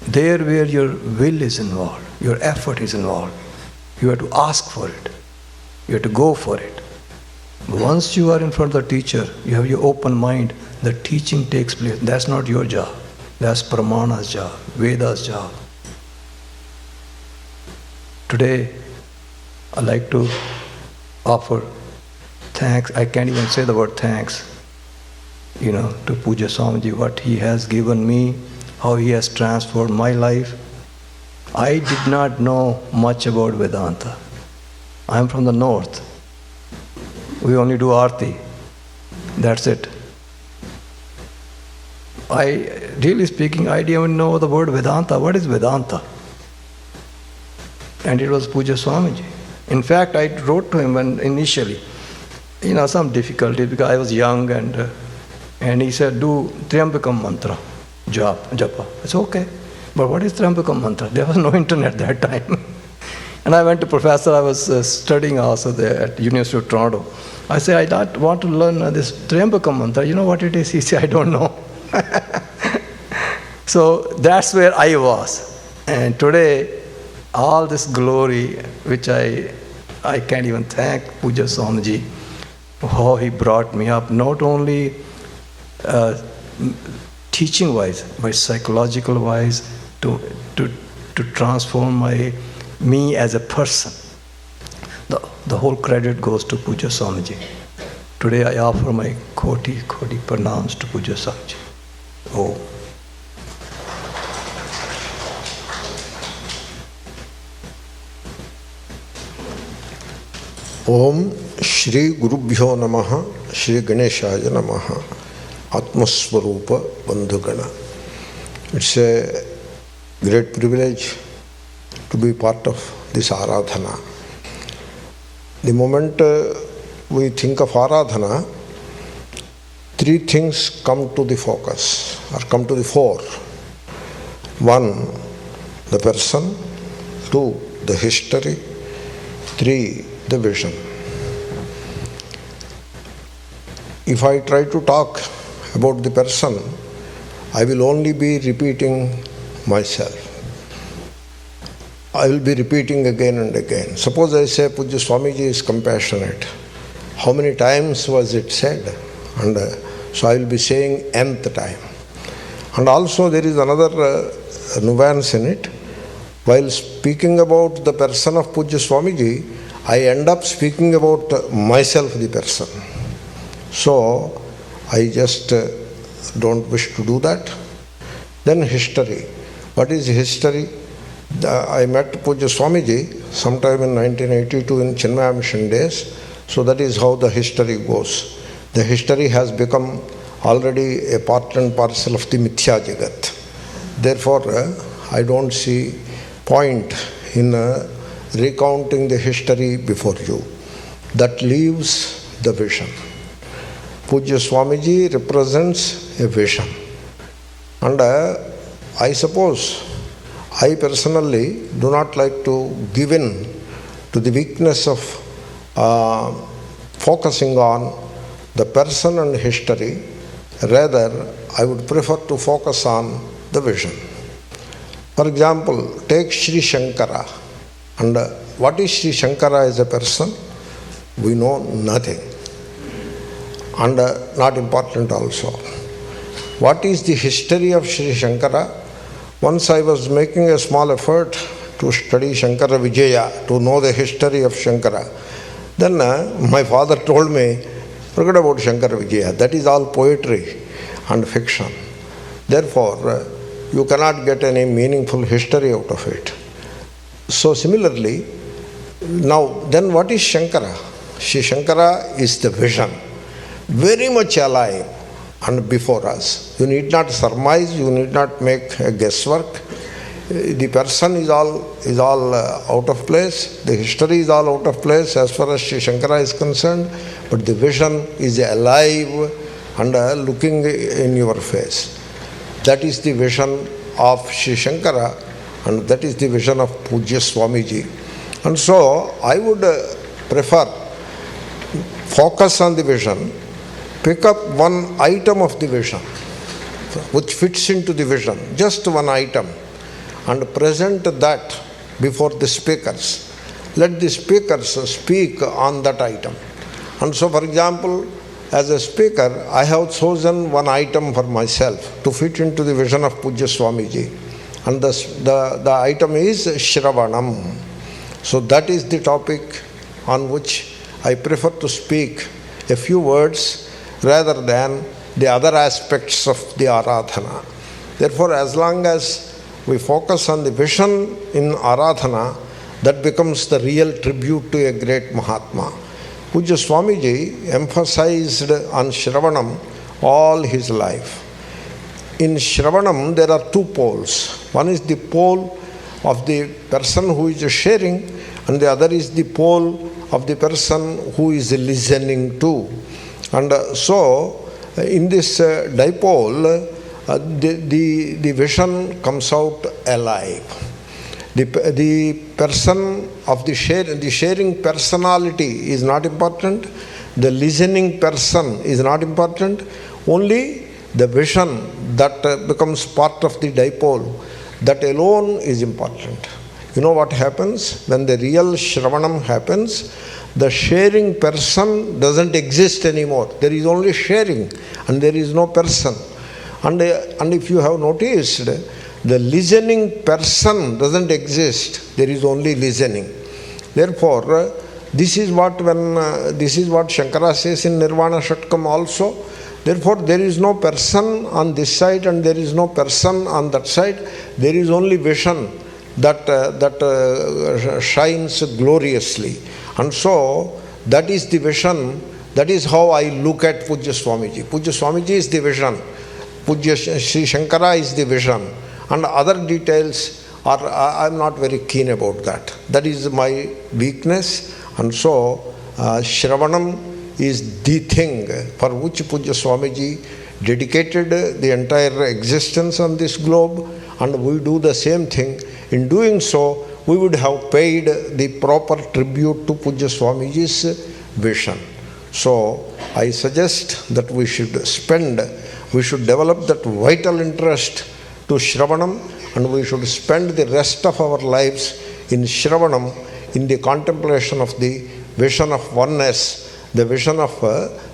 There where your will is involved, your effort is involved, you have to ask for it. You have to go for it. Once you are in front of the teacher, you have your open mind, the teaching takes place. That's not your job. That's Pramana's job, Veda's job. Today, I'd like to offer thanks. I can't even say the word thanks, to Puja Swamiji, what he has given me, how he has transformed my life. I did not know much about Vedanta. I am from the north. We only do Aarti. That's it. Really speaking, I didn't even know the word Vedanta. What is Vedanta? And it was Puja Swamiji. In fact, I wrote to him initially, some difficulty because I was young and he said, do Triambakam mantra, japa. It's okay. But what is Triambakam mantra? There was no internet that time. And I went to professor, I was studying also there at University of Toronto. I said, I want to learn this Triambakam mantra. You know what it is? He said, I don't know. So that's where I was. And today, all this glory, which I can't even thank Puja Swamiji, how he brought me up, not only teaching wise, but psychological wise, to transform me as a person. The whole credit goes to Puja Swamiji. Today I offer my koti pranams to Puja Swamiji. Oh. Om Shri Gurubhyo Namaha, Shri Ganeshaya Namaha, Atmaswarupa Bandhugana. It's a great privilege to be part of this Aradhana. The moment we think of Aradhana, three things come to the focus or come to the fore. One, the person. Two, the history. Three, the vision. If I try to talk about the person, I will only be repeating myself. I will be repeating again and again. Suppose I say Pujya Swamiji is compassionate. How many times was it said? And so I will be saying nth time. And also there is another nuance in it. While speaking about the person of Pujya Swamiji, I end up speaking about myself, the person. So I just don't wish to do that. Then history. What is history? I met Pujya Swamiji sometime in 1982 in Chinmaya Mission days. So that is how the history goes. The history has become already a part and parcel of the Mithya Jagat. Therefore, I don't see point in recounting the history before you. That leaves the vision. Pujya Swamiji represents a vision. And I suppose I personally do not like to give in to the weakness of focusing on the person and history. Rather, I would prefer to focus on the vision. For example, take Sri Shankara. And what is Sri Shankara as a person? We know nothing. And not important also. What is the history of Sri Shankara? Once I was making a small effort to study Shankara Vijaya, to know the history of Shankara. Then my father told me, forget about Shankara Vijaya, that is all poetry and fiction. Therefore, you cannot get any meaningful history out of it. So similarly, now then what is Shankara? Sri Shankara is the vision, very much alive and before us. You need not surmise, you need not make a guesswork. The person is all out of place, the history is all out of place as far as Sri Shankara is concerned, but the vision is alive and looking in your face. That is the vision of Sri Shankara, and that is the vision of Pujya Swamiji. And so I would prefer focus on the vision, pick up one item of the vision which fits into the vision, just one item, and present that before the speakers. Let the speakers speak on that item. And so, for example, as a speaker, I have chosen one item for myself to fit into the vision of Pujya Swamiji. And the item is Shravanam. So that is the topic on which I prefer to speak a few words rather than the other aspects of the Aradhana. Therefore, as long as we focus on the vision in Aradhana, that becomes the real tribute to a great Mahatma. Pujya Swamiji emphasized on Shravanam all his life. In Shravanam, there are two poles. One is the pole of the person who is sharing, and the other is the pole of the person who is listening to. And so, in this dipole, the vision comes out alive. The person of the sharing personality is not important. The listening person is not important. Only the vision that becomes part of the dipole, that alone is important. You know what happens? When the real Shravanam happens, the sharing person doesn't exist anymore. There is only sharing and there is no person. And if you have noticed, the listening person doesn't exist. There is only listening. Therefore, this is what Shankara says in Nirvana Shatkam also. Therefore, there is no person on this side and there is no person on that side. There is only vision that shines gloriously. And so, that is the vision. That is how I look at Pujya Swamiji. Pujya Swamiji is the vision. Pujya Sri Shankara is the vision. And other details I am not very keen about that. That is my weakness. And so, Shravanam is the thing for which Pujya Swamiji dedicated the entire existence on this globe, and we do the same thing. In doing so, we would have paid the proper tribute to Pujya Swamiji's vision. So, I suggest that we should develop that vital interest to Shravanam, and we should spend the rest of our lives in Shravanam, in the contemplation of the vision of oneness, the vision of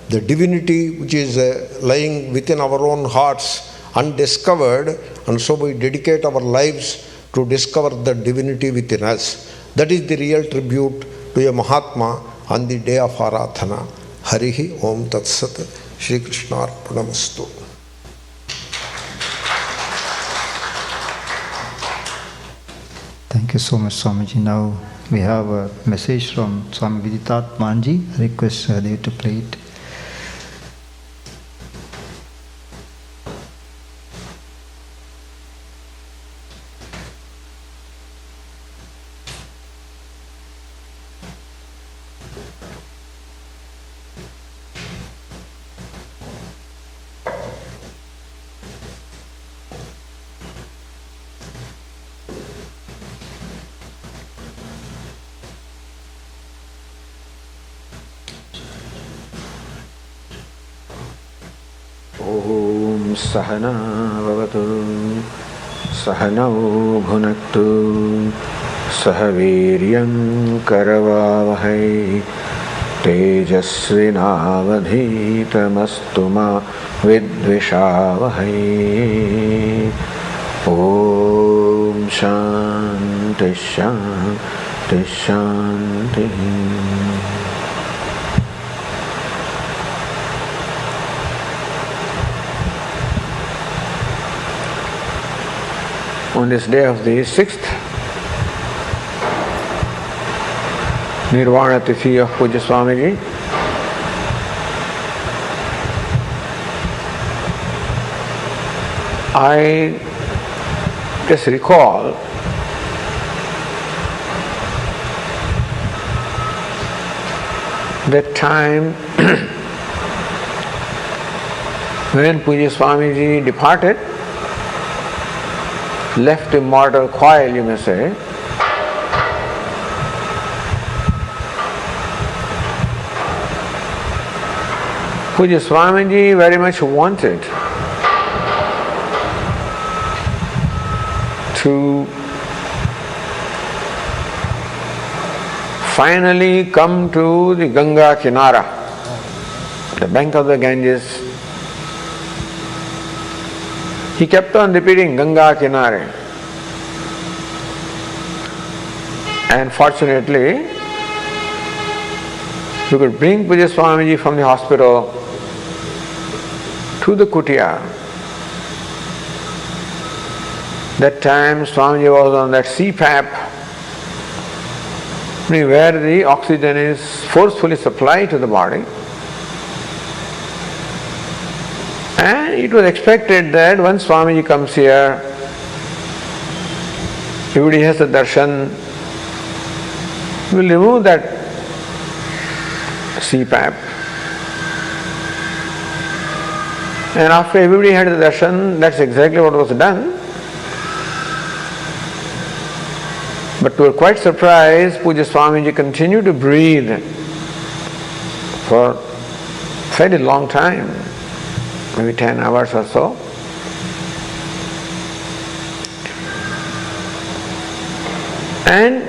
the divinity which is lying within our own hearts, undiscovered, and so we dedicate our lives to discover the divinity within us. That is the real tribute to a Mahatma on the day of Aradhana. Harihi Om Tat Sat. Shri Krishna Arpanamastu. Thank you so much, Swamiji. Now we have a message from Swami Viditat Manji. I request Dev to play it. Om Sahana Vavatu Sahanau Bhunaktu Sahaviryam Karavavahai Tejasvinavadhitamastu ma Vidvishavahai. Om Shanti Shanti Shanti. On this day of the 6th Nirvana Tithi of Pujya Swamiji, I just recall that time when Pujya Swamiji departed, left a mortal coil, you may say, Pujya Swamiji very much wanted to finally come to the Ganga Kinara, the bank of the Ganges. He kept on repeating Ganga Kinare. And fortunately, we could bring Pujya Swamiji from the hospital to the kutia. That time Swamiji was on that CPAP, where the oxygen is forcefully supplied to the body. And it was expected that once Swamiji comes here, everybody has the darshan, we will remove that CPAP. And after everybody had the darshan, that's exactly what was done. But we were quite surprised, Pujya Swamiji continued to breathe for a fairly long time, maybe 10 hours or so. And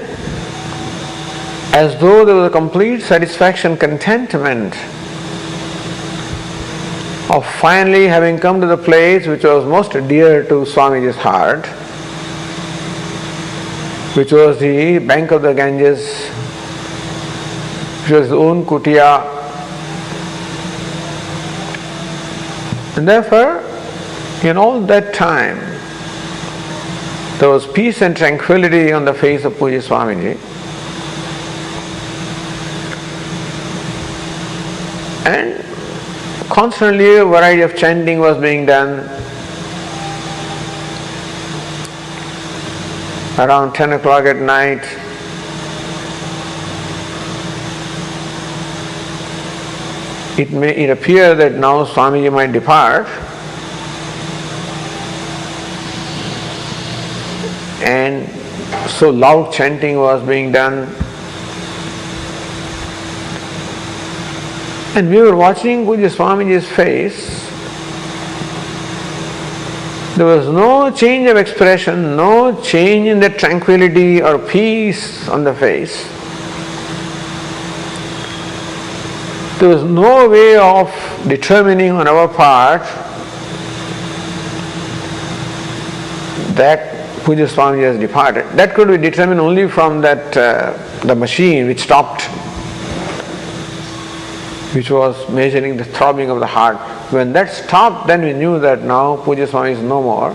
as though there was a complete satisfaction, contentment of finally having come to the place which was most dear to Swamiji's heart, which was the bank of the Ganges, which was his own kutia. And therefore, in all that time, there was peace and tranquility on the face of Pujya Swamiji. And constantly a variety of chanting was being done. Around 10 o'clock at night, it appeared that now Swamiji might depart, and so loud chanting was being done. And we were watching Pujya Swamiji's face. There was no change of expression, no change in the tranquility or peace on the face. There was no way of determining on our part that Pujya Swamiji has departed. That could be determined only from that the machine which stopped, which was measuring the throbbing of the heart. When that stopped, then we knew that now Pujya Swami is no more.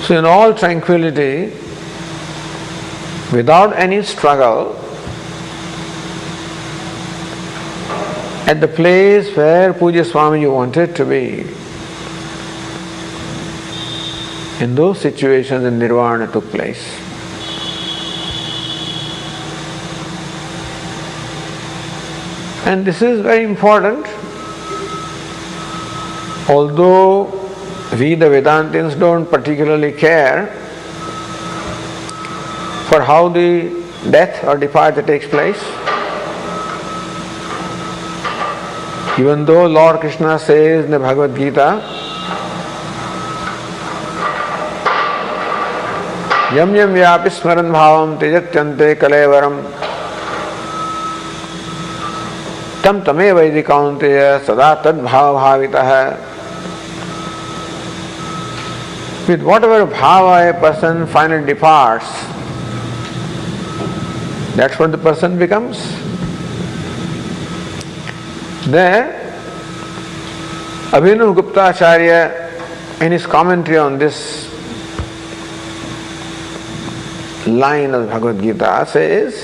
So in all tranquility, without any struggle, at the place where Pujya Swamiji wanted to be, in those situations the nirvana took place. And this is very important. Although we the Vedantins don't particularly care for how the death or departure takes place, even though Lord Krishna says in the Bhagavad Gita, Yam yam vyapi smaran bhavam tejatyante kalevaram tam tame vaidikaunteya sada tad bhava bhavitaha. With whatever bhava a person finally departs, that's what the person becomes. There, Abhinav Gupta Acharya, in his commentary on this line of Bhagavad Gita, says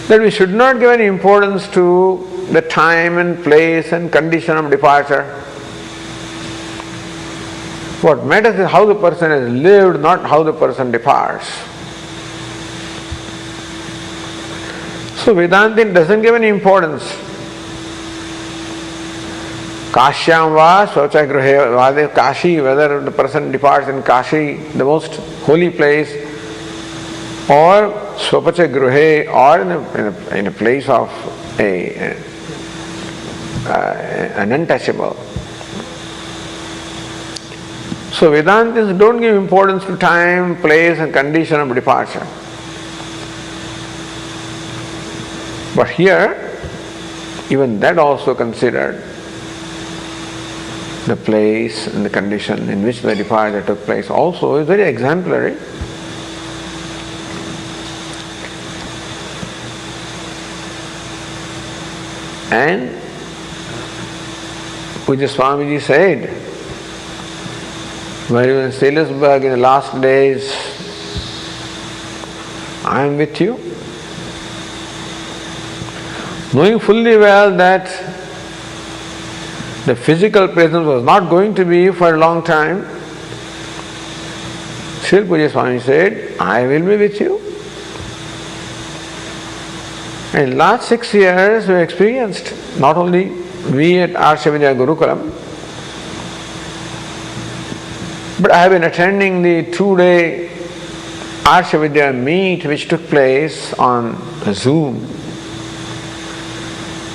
that we should not give any importance to the time and place and condition of departure. What matters is how the person has lived, not how the person departs. So Vedanta doesn't give any importance. Kashyam va svacha gruhe, Kashi, whether the person departs in Kashi, the most holy place, or swapacha gruhe, or in a place of an untouchable. So Vedantists don't give importance to time, place and condition of departure. But here, even that also considered the place and the condition in which the departure took place also is very exemplary. And Pujya Swamiji said, when he was in Salisbury in the last days, I am with you. Knowing fully well that the physical presence was not going to be for a long time, Srila Pujya Swami said, I will be with you. In last 6 years we experienced, not only we at Arsha Vidya Gurukulam, but I have been attending the 2-day Arsha Vidya meet which took place on Zoom.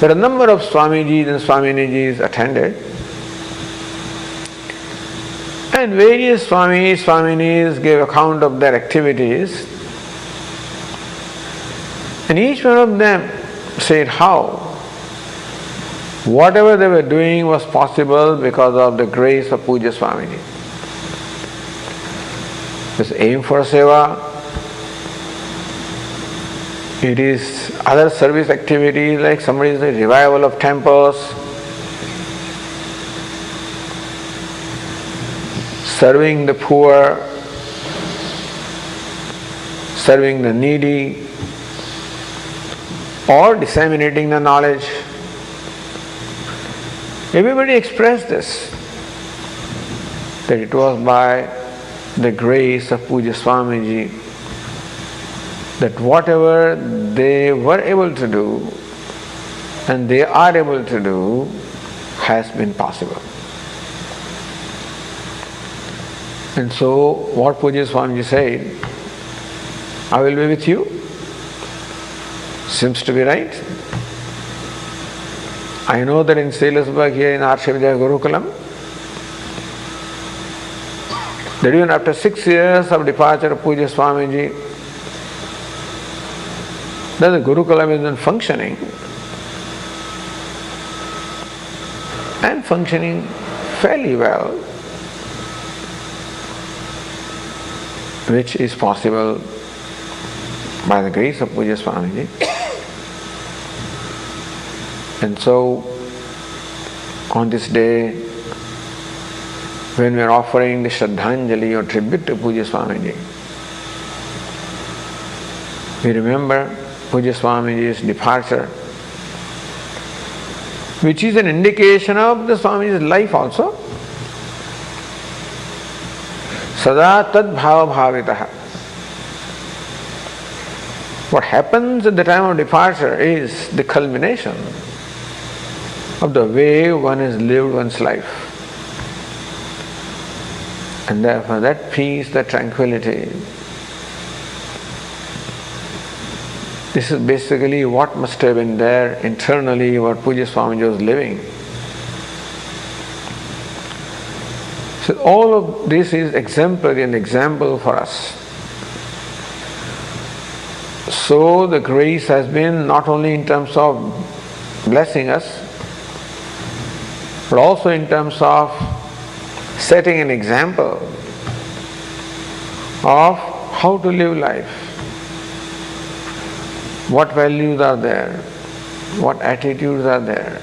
There are a number of Swamijis and Swaminijis attended. And various Swamis, Swaminis gave account of their activities. And each one of them said how whatever they were doing was possible because of the grace of Pujya Swamiji. This aim for seva, it is other service activities like somebody's revival of temples, serving the poor, serving the needy, or disseminating the knowledge. Everybody expressed this, that it was by the grace of Pujya Swamiji that whatever they were able to do and they are able to do has been possible. And so what Pujya Swamiji said, I will be with you, seems to be right. I know that in Sailasburg here in Arsha Vidya Gurukulam, that even after 6 years of departure of Pujya Swamiji, that the Gurukulam is not functioning, and functioning fairly well, which is possible by the grace of Pujya Swamiji. And so, on this day, when we are offering the Shraddhanjali or tribute to Pujya Swamiji, we remember Pujya Swamiji's departure, which is an indication of the Swamiji's life also. Sada tad bhava bhavitaha. What happens at the time of departure is the culmination of the way one has lived one's life. And therefore that peace, that tranquility, this is basically what must have been there internally, what Pujya Swamiji was living. So all of this is exemplary, an example for us. So the grace has been not only in terms of blessing us, but also in terms of setting an example of how to live life, what values are there, what attitudes are there.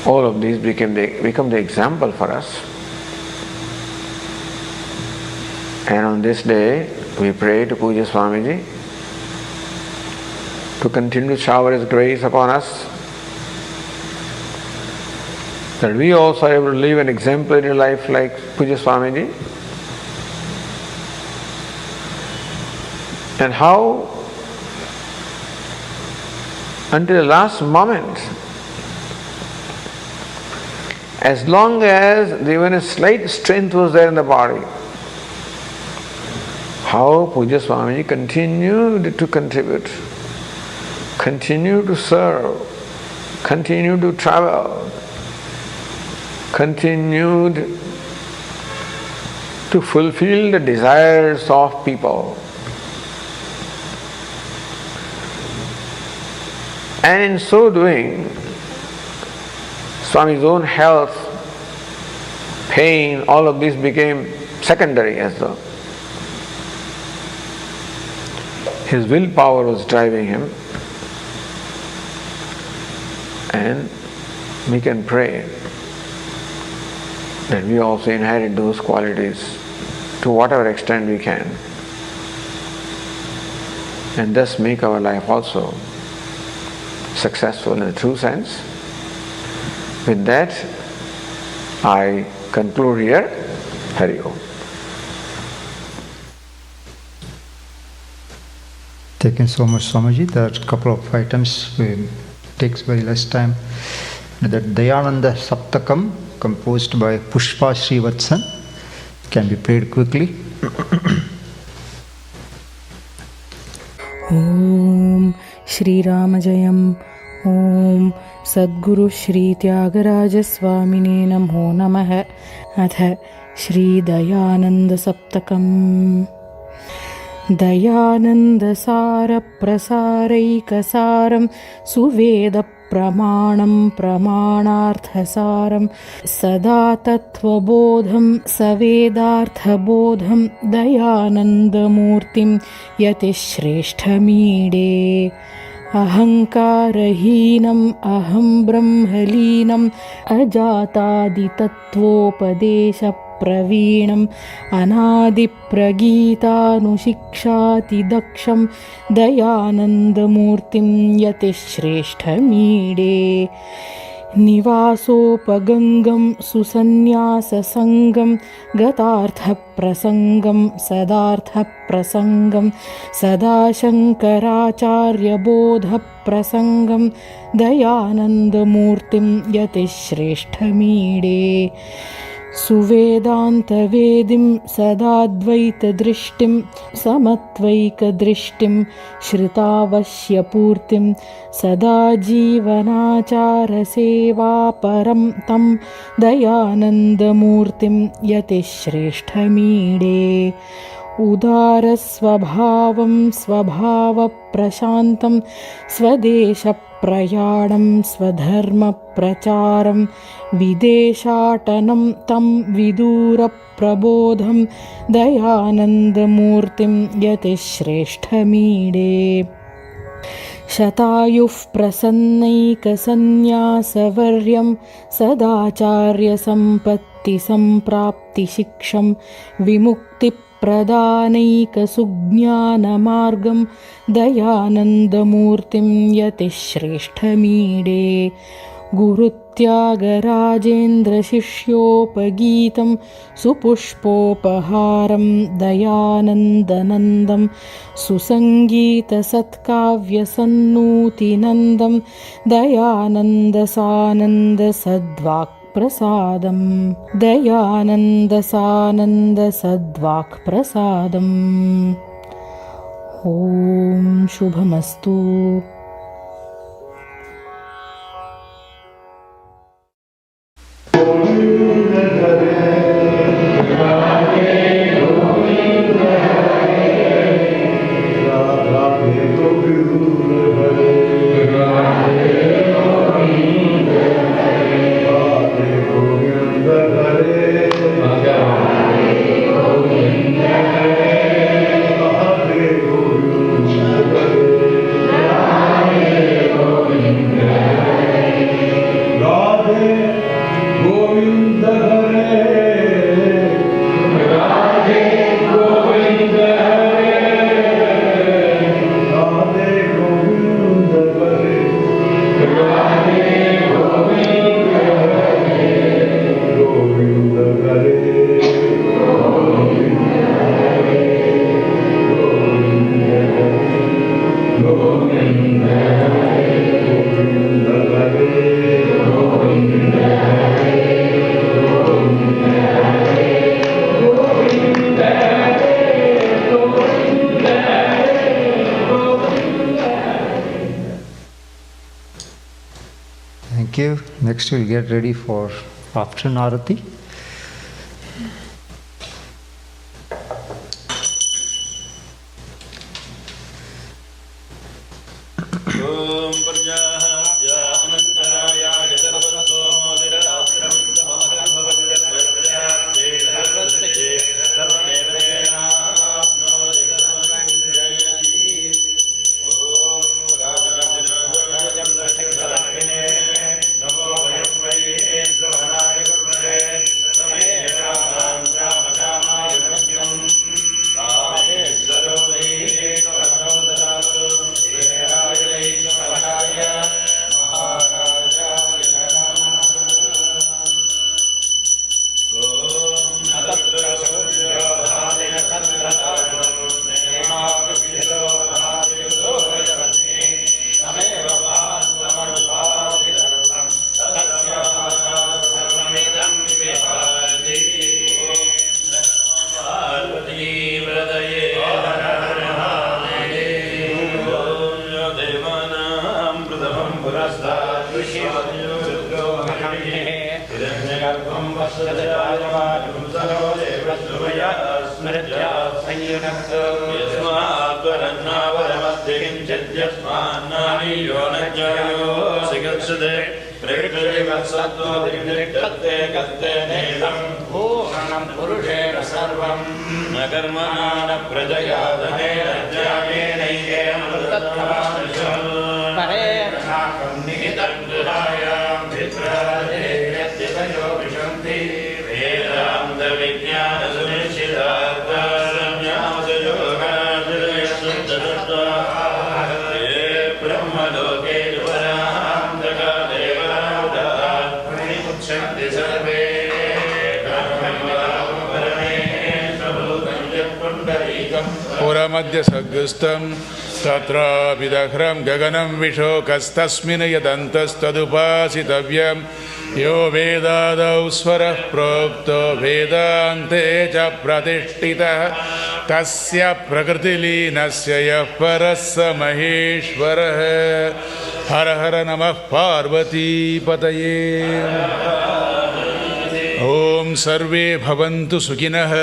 All of these become the example for us. And on this day, we pray to Pujya Swamiji to continue to shower His grace upon us, that we also are able to live an exemplary life like Pujya Swamiji. And how until the last moment, as long as even a slight strength was there in the body, how Pujya Swamiji continued to contribute, continued to serve, continued to travel, continued to fulfill the desires of people. And in so doing, Swami's own health, pain, all of this became secondary as though. His willpower was driving him, and we can pray that we also inherit those qualities to whatever extent we can, and thus make our life also successful in the true sense. With that, I conclude here. Hari Om. Thank you so much, Swamiji. There are a couple of items, takes very less time. That Dayananda Saptakam, composed by Pushpa Srivatsan, can be played quickly. Om Shri Rama Jayam, ॐ सद्गुरु श्री त्यागराजस्वामिने नमो नमः। अथ श्रीदयानन्दसप्तकम्। दयानन्दसारप्रसारैकसारं सुवेदप्रमाणं प्रमाणार्थसारं सदा तत्त्वबोधं सवेदार्थबोधं दयानन्दमूर्तिं यतिश्रेष्ठमीडे। अहङ्कारहीनम् अहं ब्रह्मलीनम् अजातादितत्त्वोपदेशप्रवीणम् अनादिप्रगीतानुशिक्षातिदक्षं दयानन्दमूर्तिं यतिश्रेष्ठमीडे। निवासोपगङ्गं सुसन्न्याससङ्गं गतार्थप्रसङ्गं सदार्थप्रसङ्गं सदा शङ्कराचार्यबोधप्रसङ्गं दयानन्दमूर्तिं यतिश्रेष्ठमीडे। सुवेदान्तवेदिं सदाद्वैतदृष्टिं समत्वैकदृष्टिं श्रितावश्यपूर्तिं सदा जीवनाचारसेवापरं तं दयानन्दमूर्तिं यतिश्रेष्ठमीडे। उदारस्वभावं स्वभावप्रशान्तं स्वदेशप्रयाणं स्वधर्मप्रचारं विदेशाटनं तं विदूरप्रबोधं दयानन्दमूर्तिं यतिश्रेष्ठमीडे। शतायुः प्रसन्नैकसन्न्यासवर्यं सदाचार्यसम्पत्तिसम्प्राप्तिशिक्षं विमुक्तिप्रदानैकसुज्ञानमार्गं दयानन्दमूर्तिं यतिश्रेष्ठमीडे। गुरुत्यागराजेन्द्रशिष्योपगीतं सुपुष्पोपहारं दयानन्दनन्दं सुसङ्गीतसत्काव्यसन्नूतिनन्दं दयानन्दसानन्दसद्वाक्प्रसादं दयानन्दसानन्दसद्वाक्प्रसादम्। ॐ शुभमस्तु। Thank you. Next we'll get ready for afternoon Arati. नमो वयं वै श्रवणाय कुर्महे गर्भं वस्त्रजायमानं सरो देवस्वया स्मृत्या संयुनक्तो यस्माद्वरन्नावरमस्ति किञ्चिद्यस्मान्नानीयो न ज्ञायो सिगत्सुदे प्रेक्षेवत्सत्तो दिग्निक्तते कस्ते नेदं भूषणं पुरुषेण सर्वं न कर्मणा न प्रजया धनेन ज्ञानेनैकेन तत्त्वमानुषम् परे नाकं निहितं गृहायां भित्रादे यद्यतयो विशन्ति वेदान्तविज्ञानसुनिश्चितार्थान्यासयोगाश्रयशुद्धदुष्टाः ब्रह्मलोके जुवरान्धकादेवरामुदान्ति सर्वे पुरमद्य सद्गुस्तं तत्राभिदह्रं गगनं विशोकस्तस्मिन् यदन्तस्तदुपासितव्यं यो वेदादौ स्वरः प्रोक्तो वेदान्ते च प्रतिष्ठितः तस्य प्रकृतिलीनस्य यः परः स महेश्वरः हर हर नमः पार्वतीपतये ॐ सर्वे भवन्तु सुखिनः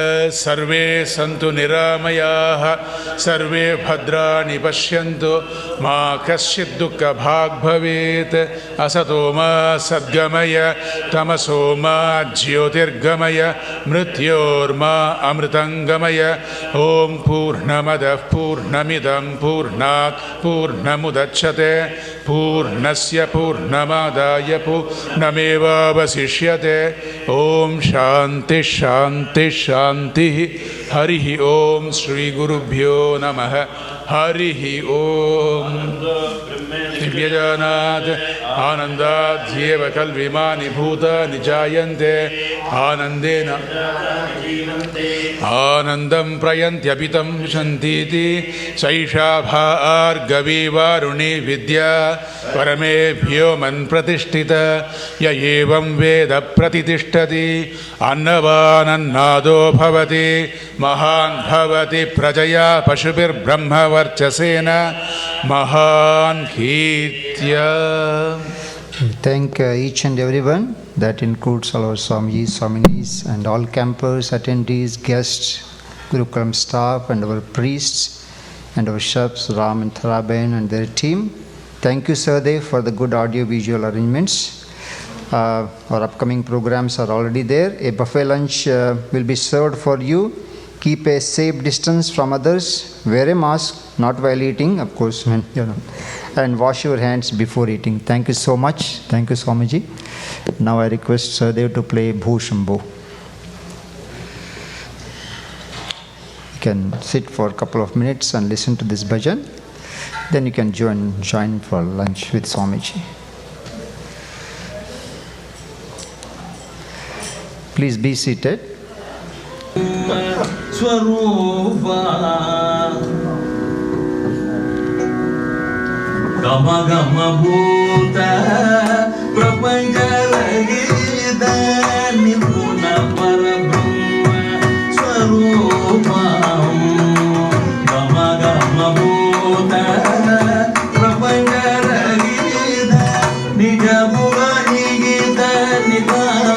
सर्वे सन्तु निरामयाः सर्वे भद्राणि पश्यन्तु मा कश्चित् दुःखभाग् भवेत् असतो मा सद्गमय तमसो मा ज्योतिर्गमय मृत्योर्मा अमृतङ्गमय ॐ पूर्णमदः पूर्णमिदं पूर्णात् पूर्णमुदच्छते पूर्णस्य पूर्णमादाय पूर्णमेवावशिष्यते ॐ शान्ति शान्ति शान्तिः हरिः ॐ श्रीगुरुभ्यो नमः हरिः ॐ दिव्यजानात् आनन्दाध्येव कल्विमानि भूतानि जायन्ते आनन्देन आनन्दं प्रयन्त्यपितं शन्तीति सैषा भार्गवीवारुणी विद्या परमेभ्यो मन्प्रतिष्ठिता य एवं वेद प्रतिष्ठति अन्नवानन्नादो भवति महान् भवति प्रजया पशुभिर्ब्रह्मवर्चसेन महान् कीर्त्या. We thank each and everyone. That includes all our Swamijis, Swaminis and all campers, attendees, guests, Gurukulam staff and our priests and our chefs Ram and Tharaben and their team. Thank you, Sahadev, for the good audio-visual arrangements. Our upcoming programs are already there. A buffet lunch will be served for you. Keep a safe distance from others. Wear a mask, not while eating, of course, when, and wash your hands before eating. Thank you so much. Thank you, Swamiji. Now I request Sahadev to play Bhu Shambho. You can sit for a couple of minutes and listen to this bhajan. Then you can join for lunch with Swamiji. Please be seated. Swarupa Gama Gama Bhuta Prapancha Ragita Nipuna Parabrahma Swarupa Gama Gama Bhuta Prapancha Ragita Nijabuga Nigita Nipata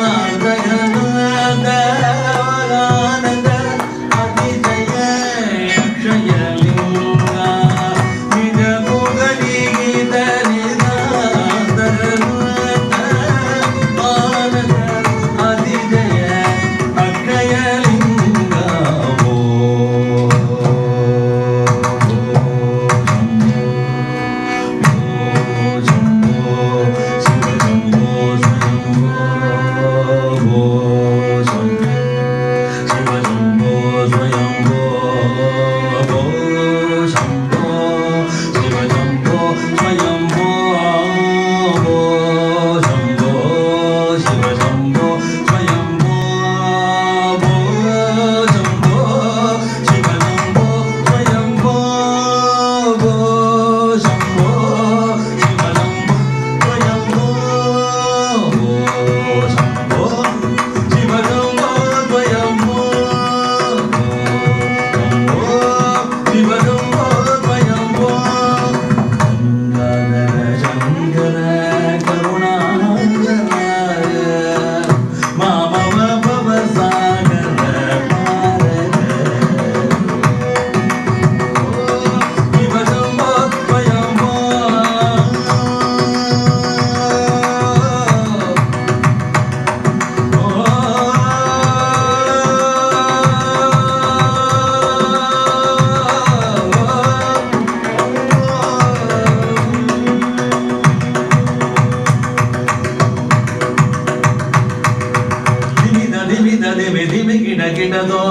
ಗಿಡದೋ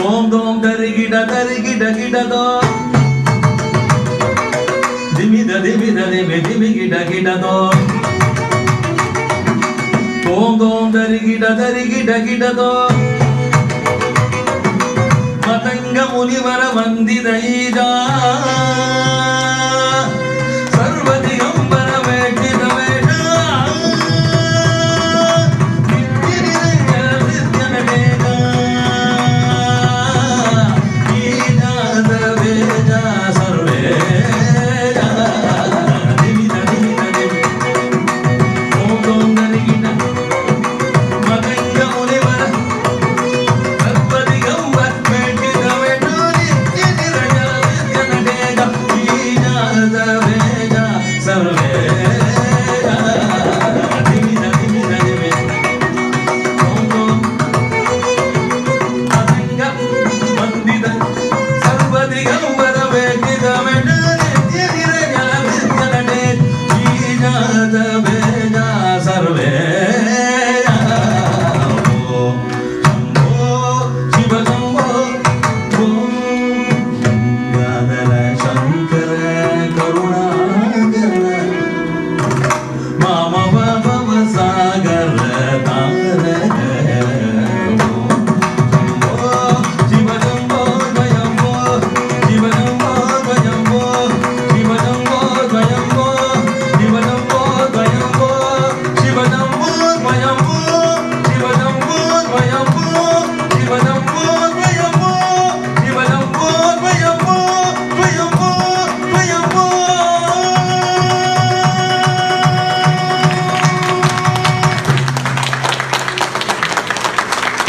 ಓಂ ದೋಂ ದರಿಗಿಡ ಗಿಡದೋ ದಿಮಿದ ದಿಮಿ ಗಿಡದೋ ಓಂ ದೋಂ ದರಿಗಿಡ ಗಿಡದೋ ಮತಂಗ ಮುನಿವರ ವಂದಿದ ಈಜ ಸರ್ವದಿಗಂಬರ ವೇಟಿದ ವೇಷ ನಿತ್ಯನ ಬೇಗ ಈಜಾದ ಬೇಜ ಸರ್ವೇ ದಿಮಿದ ಓಂ ದೋಂ ದರಿಗಿಡ Matanga ಮುನಿವರ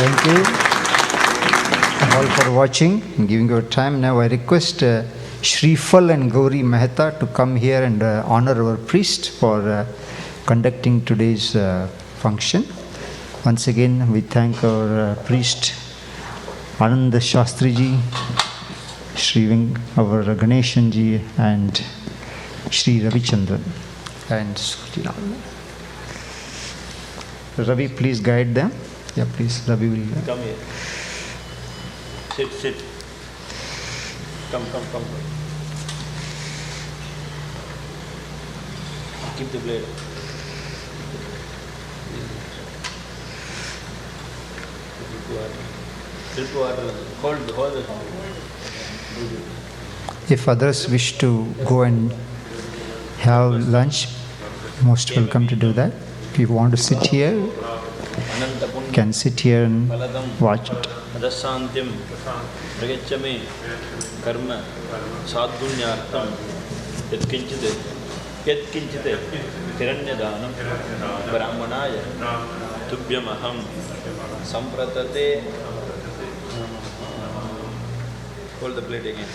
Thank you all for watching and giving your time. Now I request Shrifal and Gauri Mehta to come here and honor our priest for conducting today's function. Once again, we thank our priest Anand Shastri ji, our Ganeshan ji, and Shri Ravichandran and Sukhjiram. Ravi, please guide them. Yeah, please, Ravi will. Come here. Sit. Come. Keep the blade. Drip water. Hold the. If others wish to go and have lunch, most welcome to do that. If you want to sit here, can sit here and watch it. Adasantyam pragacchame karma sadhunyartham yatkinchite hiranyadanam brahmanaya tubhyamaham sampratate. Hold the plate again.